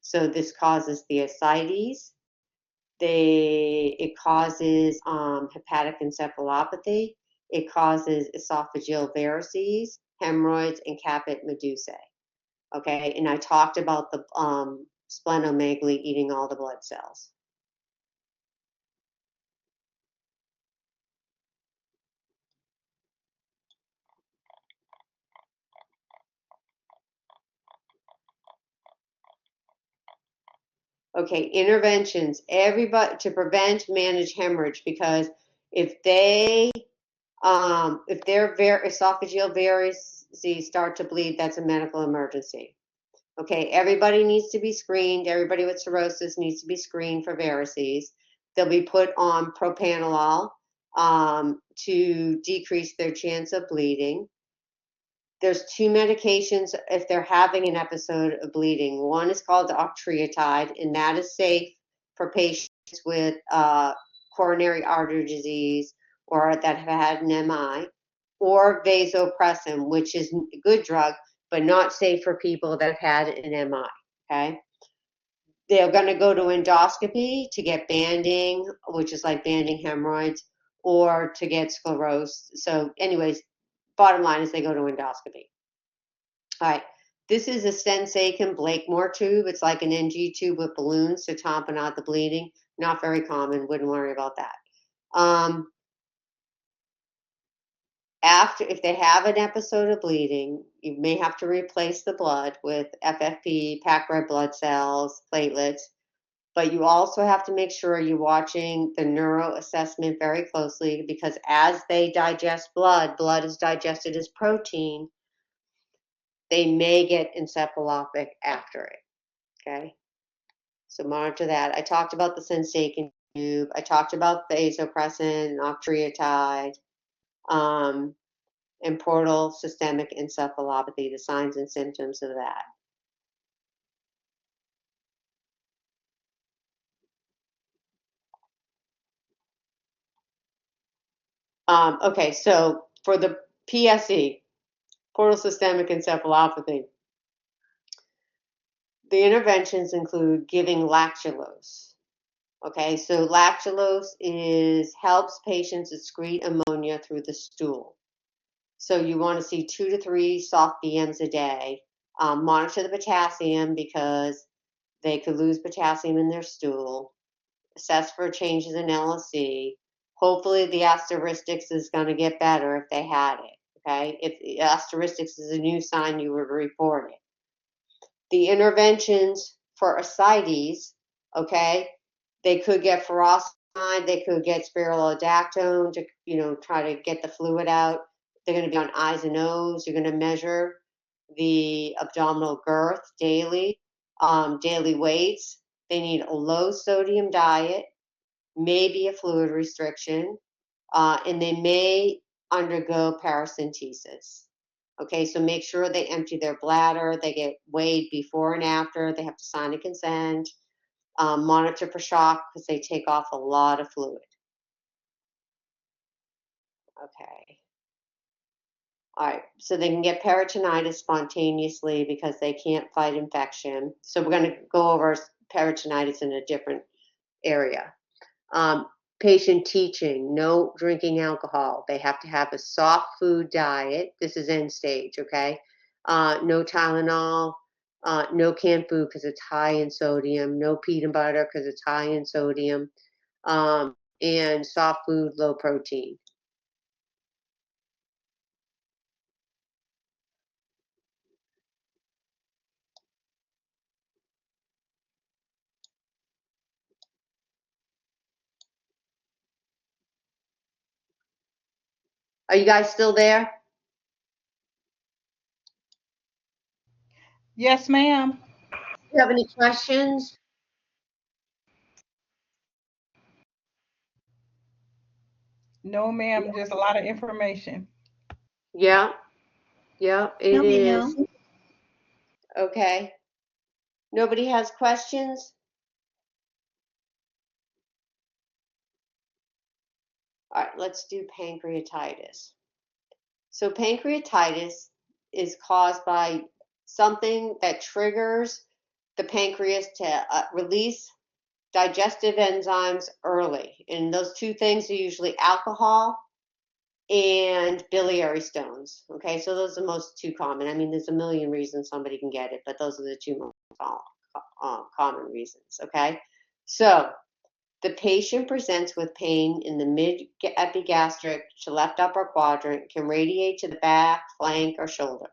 Speaker 1: So this causes the ascites. It causes hepatic encephalopathy. It causes esophageal varices, hemorrhoids, and caput medusae. Okay, and I talked about the splenomegaly eating all the blood cells. Okay, interventions. Everybody to prevent, manage hemorrhage because if their esophageal varices start to bleed, that's a medical emergency. Okay, everybody needs to be screened. Everybody with cirrhosis needs to be screened for varices. They'll be put on propranolol to decrease their chance of bleeding. There's 2 medications if they're having an episode of bleeding. One is called octreotide, and that is safe for patients with coronary artery disease or that have had an MI, or vasopressin, which is a good drug, but not safe for people that have had an MI. Okay. They're going to go to endoscopy to get banding, which is like banding hemorrhoids, or to get sclerosed. So, anyways, bottom line is they go to endoscopy. All right, this is a Stensaken Blakemore tube. It's like an NG tube with balloons to tamponade the bleeding. Not very common, wouldn't worry about that. If they have an episode of bleeding, you may have to replace the blood with FFP, packed red blood cells, platelets, but you also have to make sure you're watching the neuro assessment very closely because as they digest blood is digested as protein. They may get encephalopathic after it, okay? So monitor that. I talked about the Stensaken tube. I talked about vasopressin, octreotide, and portal systemic encephalopathy, the signs and symptoms of that. Okay, so for the PSE, portal systemic encephalopathy, the interventions include giving lactulose. Okay, so lactulose helps patients excrete ammonia through the stool. So you want to see 2 to 3 soft BMs a day. Monitor the potassium because they could lose potassium in their stool. Assess for changes in LSC. Hopefully the asteristics is going to get better if they had it. Okay, if the asteristics is a new sign, you would report it. The interventions for ascites, okay, they could get furosemide, they could get spironolactone to, try to get the fluid out. They're going to be on I's and O's. You're going to measure the abdominal girth daily, daily weights. They need a low sodium diet, maybe a fluid restriction, and they may undergo paracentesis. Okay, so make sure they empty their bladder, they get weighed before and after, they have to sign a consent, monitor for shock because they take off a lot of fluid. Okay. All right, so they can get peritonitis spontaneously because they can't fight infection. So we're going to go over peritonitis in a different area. Um, Patient teaching, no drinking alcohol. They have to have a soft food diet. This is end stage, okay? No Tylenol, no canned food because it's high in sodium, no peanut butter because it's high in sodium, and soft food, low protein. Are you guys still there?
Speaker 2: Yes, ma'am.
Speaker 1: Do you have any questions?
Speaker 2: No, ma'am. Just a lot of information.
Speaker 1: Yeah, yeah, it
Speaker 3: No,
Speaker 1: is.
Speaker 3: ma'am.
Speaker 1: Okay. Nobody has questions? All right, let's do pancreatitis. So pancreatitis is caused by something that triggers the pancreas to release digestive enzymes early. And those two things are usually alcohol and biliary stones. Okay, so those are the most two common. I mean, there's a million reasons somebody can get it, but those are the two most common reasons. Okay, so the patient presents with pain in the mid-epigastric to left upper quadrant, can radiate to the back, flank, or shoulder.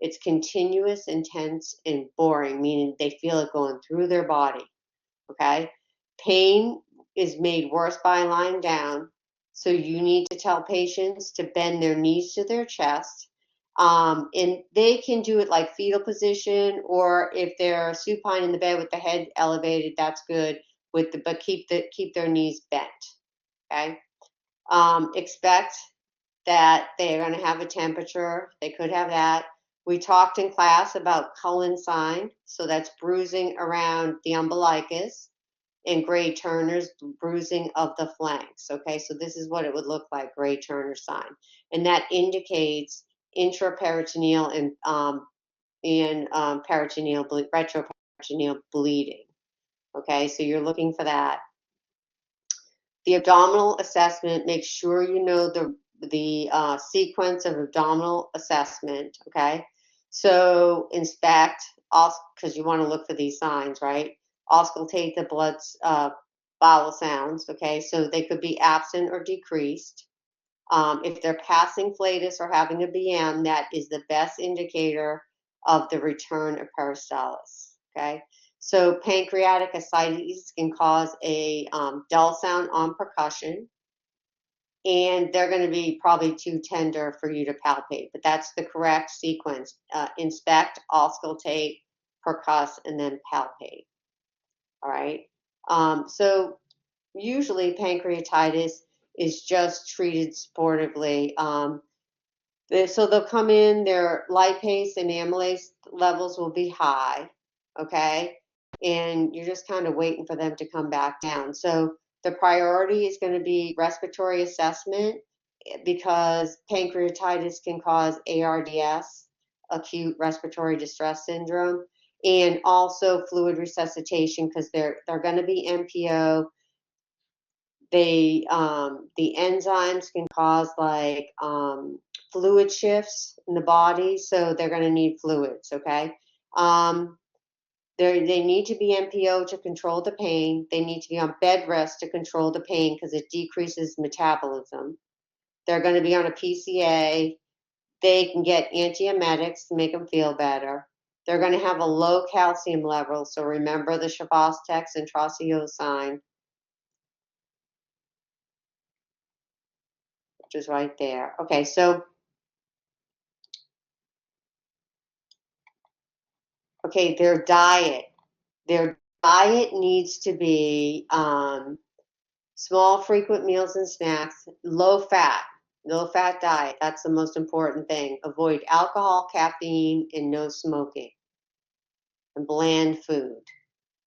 Speaker 1: It's continuous, intense, and boring, meaning they feel it going through their body. Okay? Pain is made worse by lying down, so you need to tell patients to bend their knees to their chest. And they can do it like fetal position, or if they're supine in the bed with the head elevated, that's good. But keep their knees bent. Okay. Expect that they're going to have a temperature. They could have that. We talked in class about Cullen sign, so that's bruising around the umbilicus, and Gray Turner's bruising of the flanks. Okay, so this is what it would look like, Gray Turner sign, and that indicates intraperitoneal and peritoneal retroperitoneal bleeding. Okay, so you're looking for that. The abdominal assessment, make sure you know the sequence of abdominal assessment. Okay, so inspect also because you want to look for these signs, right? Auscultate the bowel sounds. Okay, so they could be absent or decreased. If they're passing flatus or having a BM, that is the best indicator of the return of peristalsis. Okay, so pancreatic ascites can cause a dull sound on percussion, and they're going to be probably too tender for you to palpate, but that's the correct sequence. Inspect, auscultate, percuss, and then palpate. All right. So usually pancreatitis is just treated sportively. So they'll come in, their lipase and amylase levels will be high, okay? And you're just kind of waiting for them to come back down. So the priority is going to be respiratory assessment because pancreatitis can cause ARDS, acute respiratory distress syndrome, and also fluid resuscitation because they're going to be MPO. The enzymes can cause like fluid shifts in the body, so they're going to need fluids. Okay. Um, they need to be MPO to control the pain. They need to be on bed rest to control the pain because it decreases metabolism. They're going to be on a PCA. They can get antiemetics to make them feel better. They're going to have a low calcium level. So remember the Chavostex and trosiosine, which is right there. Okay, so their diet. Their diet needs to be small, frequent meals and snacks, low fat diet. That's the most important thing. Avoid alcohol, caffeine, and no smoking, and bland food.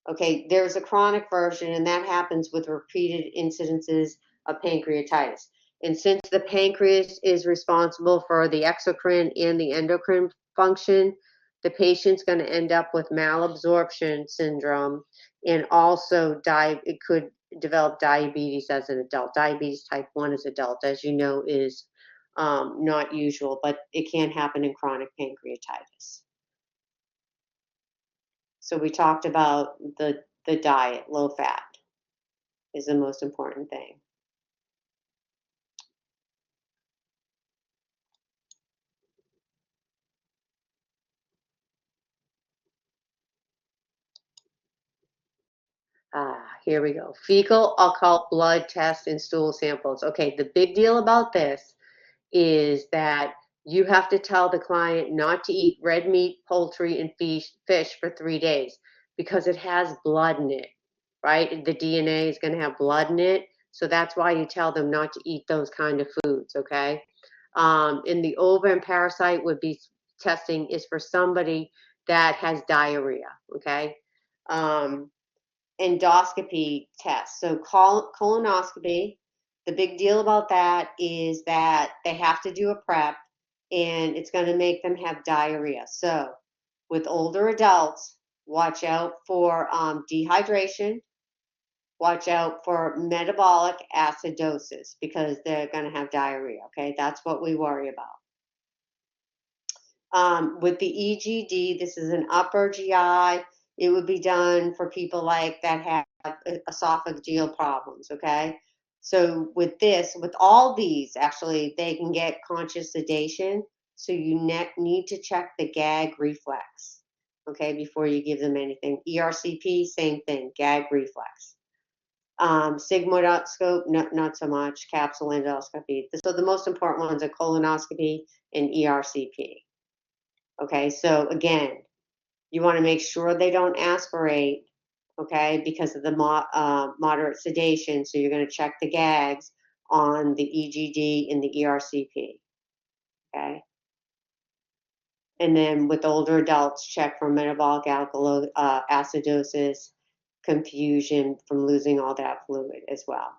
Speaker 1: Okay, there's a chronic version, and that happens with repeated incidences of pancreatitis. And since the pancreas is responsible for the exocrine and the endocrine function, the patient's going to end up with malabsorption syndrome, and also it could develop diabetes as an adult. Diabetes type 1 as adult, as you know, is not usual, but it can happen in chronic pancreatitis. So we talked about the diet, low fat is the most important thing. Here we go. Fecal occult blood tests and stool samples. Okay, the big deal about this is that you have to tell the client not to eat red meat, poultry, and fish for 3 days because it has blood in it, right? The DNA is going to have blood in it. So that's why you tell them not to eat those kind of foods, okay? And the ova and parasite would be testing is for somebody that has diarrhea, okay? Um, Endoscopy test. So colonoscopy, the big deal about that is that they have to do a prep and it's going to make them have diarrhea. So with older adults, watch out for dehydration, watch out for metabolic acidosis because they're going to have diarrhea. Okay, that's what we worry about. With the EGD, this is an upper GI. It would be done for people like that have esophageal problems, okay? So with all these, actually, they can get conscious sedation. So you need to check the gag reflex, okay, before you give them anything. ERCP, same thing, gag reflex. Sigmoidoscope, not so much. Capsule endoscopy. So the most important ones are colonoscopy and ERCP. Okay, so again, you want to make sure they don't aspirate, okay, because of the moderate sedation. So you're going to check the gags on the EGD and the ERCP, okay? And then with older adults, check for metabolic acidosis, confusion from losing all that fluid as well.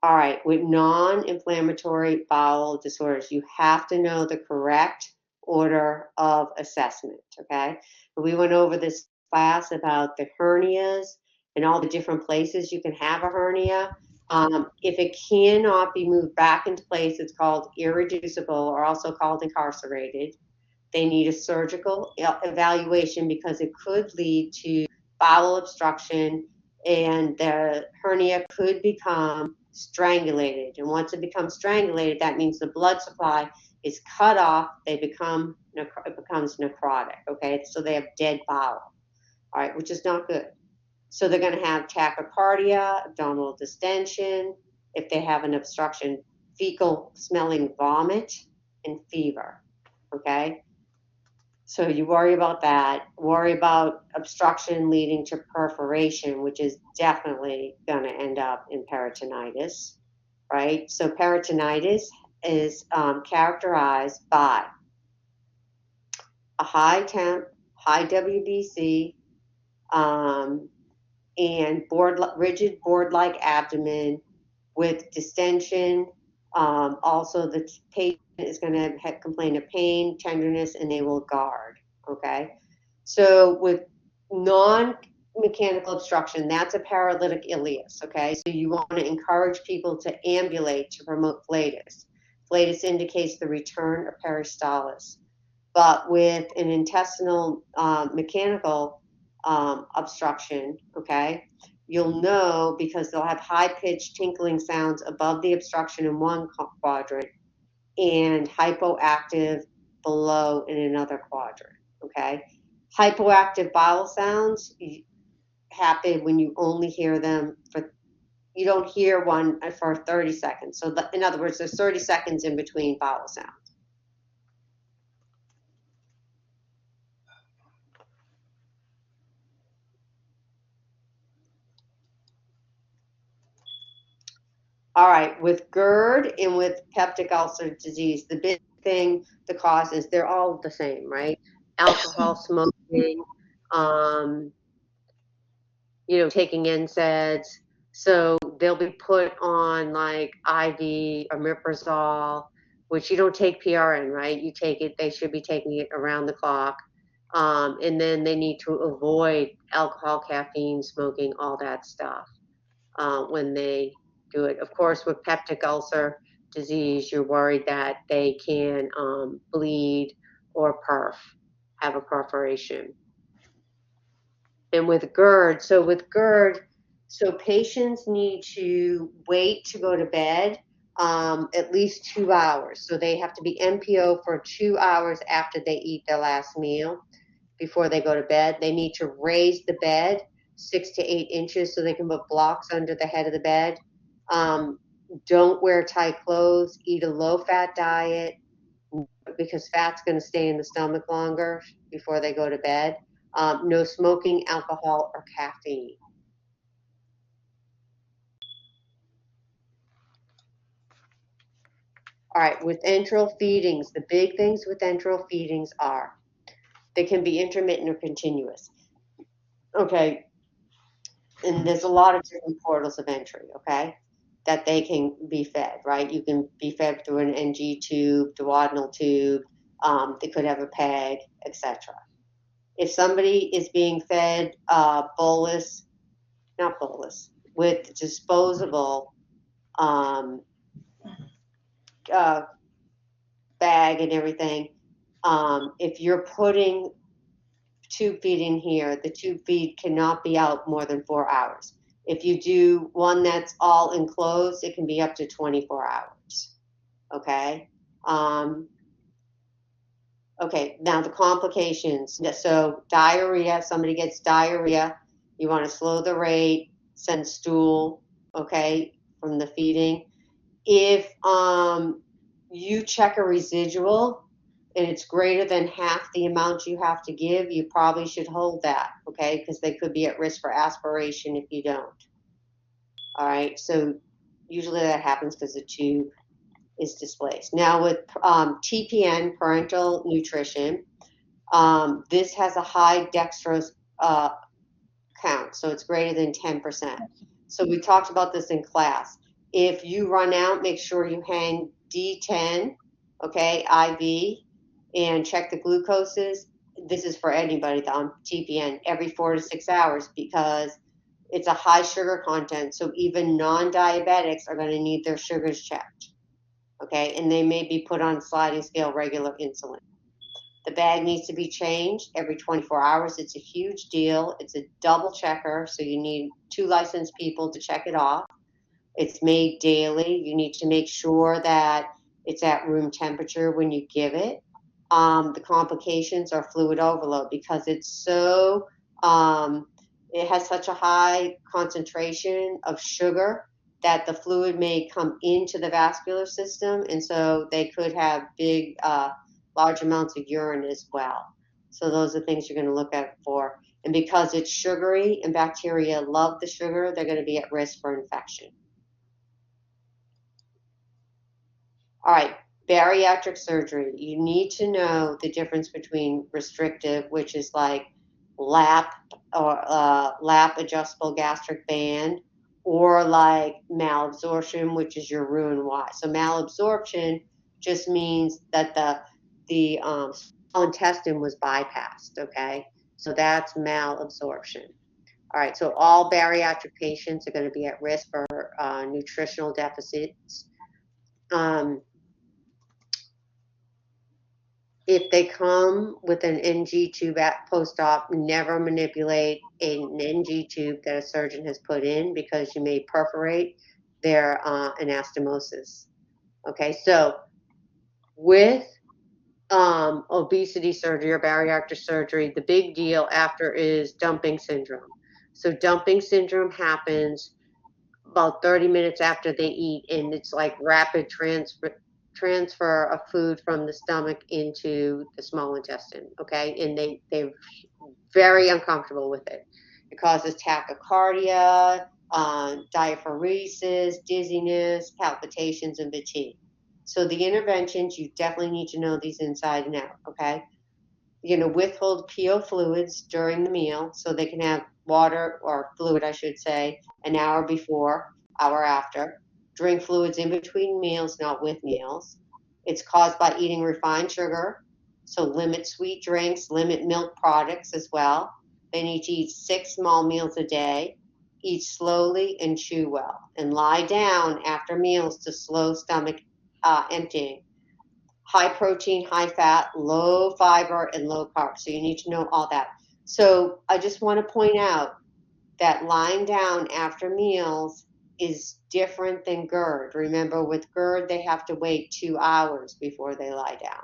Speaker 1: All right, with non-inflammatory bowel disorders, you have to know the correct order of assessment, okay? We went over this class about the hernias and all the different places you can have a hernia. If it cannot be moved back into place, it's called irreducible or also called incarcerated. They need a surgical evaluation because it could lead to bowel obstruction and the hernia could become strangulated. And once it becomes strangulated, that means the blood supply is cut off. It becomes necrotic, okay? So they have dead bowel, all right, which is not good. So they're going to have tachycardia, abdominal distension, if they have an obstruction, fecal smelling vomit, and fever, okay? So you worry about that. Worry about obstruction leading to perforation, which is definitely going to end up in peritonitis, right? So peritonitis is characterized by a high temp, high WBC, and rigid board-like abdomen with distension Also, the patient is going to complain of pain, tenderness, and they will guard. Okay. So with non-mechanical obstruction, that's a paralytic ileus. Okay. So you want to encourage people to ambulate to promote flatus. Flatus indicates the return of peristalsis. But with an intestinal mechanical obstruction, okay, you'll know because they'll have high pitched tinkling sounds above the obstruction in one quadrant and hypoactive below in another quadrant, okay? Hypoactive bowel sounds happen when you only hear them for, you don't hear one for 30 seconds. So, in other words, there's 30 seconds in between bowel sounds. All right, with GERD and with peptic ulcer disease, the big thing, the causes, they're all the same, right? Alcohol, smoking, um, taking NSAIDs. So they'll be put on like IV omeprazole, which you don't take PRN, right? You take it, they should be taking it around the clock. And then they need to avoid alcohol, caffeine, smoking, all that stuff when they do it. Of course, with peptic ulcer disease, you're worried that they can bleed or have a perforation. And with GERD, so patients need to wait to go to bed at least 2 hours. So they have to be NPO for 2 hours after they eat their last meal before they go to bed. They need to raise the bed 6 to 8 inches so they can put blocks under the head of the bed. Don't wear tight clothes, eat a low fat diet because fat's going to stay in the stomach longer before they go to bed. No smoking, alcohol, or caffeine. All right, with enteral feedings, the big things with enteral feedings are they can be intermittent or continuous. Okay, and there's a lot of different portals of entry, okay, that they can be fed, right? You can be fed through an NG tube, duodenal tube, they could have a PEG, etc. If somebody is being fed bolus, not bolus, with disposable um, uh, bag and everything, if you're putting tube feed in here, the tube feed cannot be out more than 4 hours. If you do one that's all enclosed, it can be up to 24 hours. Okay. Okay. Now the complications. So diarrhea, somebody gets diarrhea, you want to slow the rate, send stool, okay, from the feeding. If you check a residual and it's greater than half the amount you have to give, you probably should hold that, okay? Because they could be at risk for aspiration if you don't. All right, so usually that happens because the tube is displaced. Now with TPN, parental nutrition, this has a high dextrose count, so it's greater than 10%. So we talked about this in class. If you run out, make sure you hang D10, okay, IV, and check the glucoses. This is for anybody on TPN every 4 to 6 hours because it's a high sugar content. So even non-diabetics are going to need their sugars checked, okay, and they may be put on sliding scale regular insulin. The bag needs to be changed every 24 hours. It's a huge deal. It's a double checker, so you need 2 licensed people to check it off. It's made daily. You need to make sure that it's at room temperature when you give it. The complications are fluid overload because it has such a high concentration of sugar that the fluid may come into the vascular system, and so they could have large amounts of urine as well. So those are things you're going to look at for. And because it's sugary and bacteria love the sugar, they're going to be at risk for infection. All right, bariatric surgery. You need to know the difference between restrictive, which is like lap or lap adjustable gastric band, or like malabsorption, which is your Roux Y. So malabsorption just means that the small intestine was bypassed. Okay, so that's malabsorption. All right, so all bariatric patients are going to be at risk for nutritional deficits. Um, if they come with an NG tube at post-op, never manipulate an NG tube that a surgeon has put in because you may perforate their anastomosis. Okay, so with obesity surgery or bariatric surgery, the big deal after is dumping syndrome. So dumping syndrome happens about 30 minutes after they eat, and it's like rapid transfer of food from the stomach into the small intestine. Okay, and they're very uncomfortable with it. It causes tachycardia, diaphoresis, dizziness, palpitations, and fatigue. So the interventions, you definitely need to know these inside and out. Okay, withhold PO fluids during the meal so they can have water or fluid, I should say, an hour before, hour after. Drink fluids in between meals, not with meals. It's caused by eating refined sugar, so limit sweet drinks, limit milk products as well. They need to eat 6 small meals a day. Eat slowly and chew well, and lie down after meals to slow stomach emptying. High protein, high fat, low fiber, and low carb. So you need to know all that. So I just want to point out that lying down after meals is different than GERD. Remember, with GERD, they have to wait 2 hours before they lie down.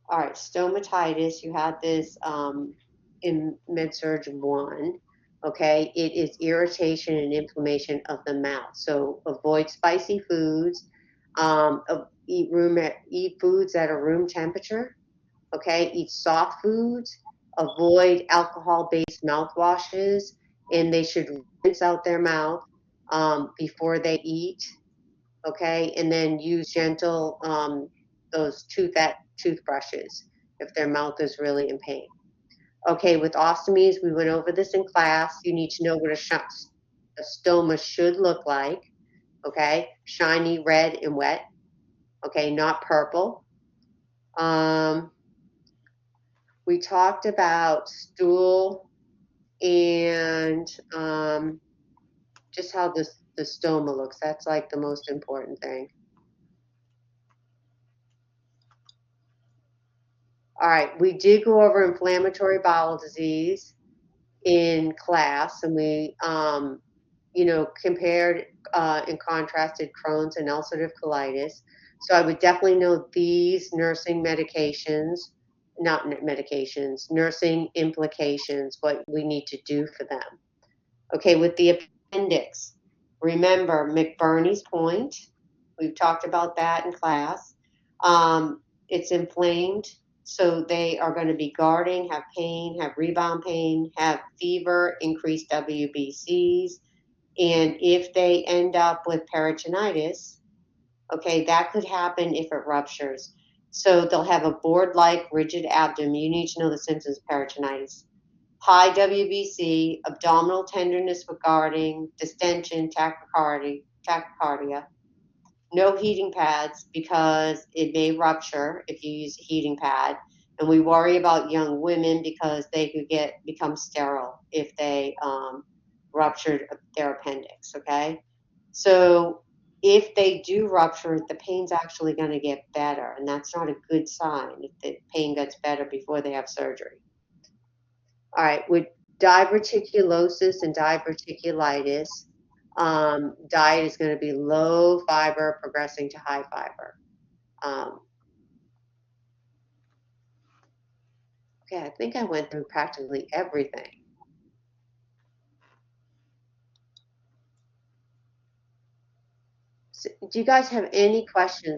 Speaker 1: All right, stomatitis, you had this in MedSurg 1. Okay, it is irritation and inflammation of the mouth. So avoid spicy foods. Eat foods at a room temperature. Okay, eat soft foods. Avoid alcohol-based mouthwashes, and they should rinse out their mouth before they eat. Okay, and then use gentle those toothbrushes if their mouth is really in pain. Okay, with ostomies, we went over this in class. You need to know what a stoma should look like. Okay, shiny, red, and wet. Okay, not purple. Um, we talked about stool and just how the stoma looks. That's like the most important thing. All right, we did go over inflammatory bowel disease in class, and we, compared and contrasted Crohn's and ulcerative colitis. So I would definitely know these nursing medications, not medications, nursing implications, what we need to do for them. Okay, with the appendix, remember McBurney's point. We've talked about that in class. It's inflamed, so they are going to be guarding, have pain, have rebound pain, have fever, increased WBCs, and if they end up with peritonitis, okay, that could happen if it ruptures. So they'll have a board-like rigid abdomen. You need to know the symptoms of peritonitis. High WBC, abdominal tenderness with guarding, distension, tachycardia. No heating pads because it may rupture if you use a heating pad. And we worry about young women because they could become sterile if they ruptured their appendix. Okay, so if they do rupture, the pain's actually going to get better, and that's not a good sign if the pain gets better before they have surgery. All right, with diverticulosis and diverticulitis, diet is going to be low fiber progressing to high fiber. Um, okay, I think I went through practically everything. So, do you guys have any questions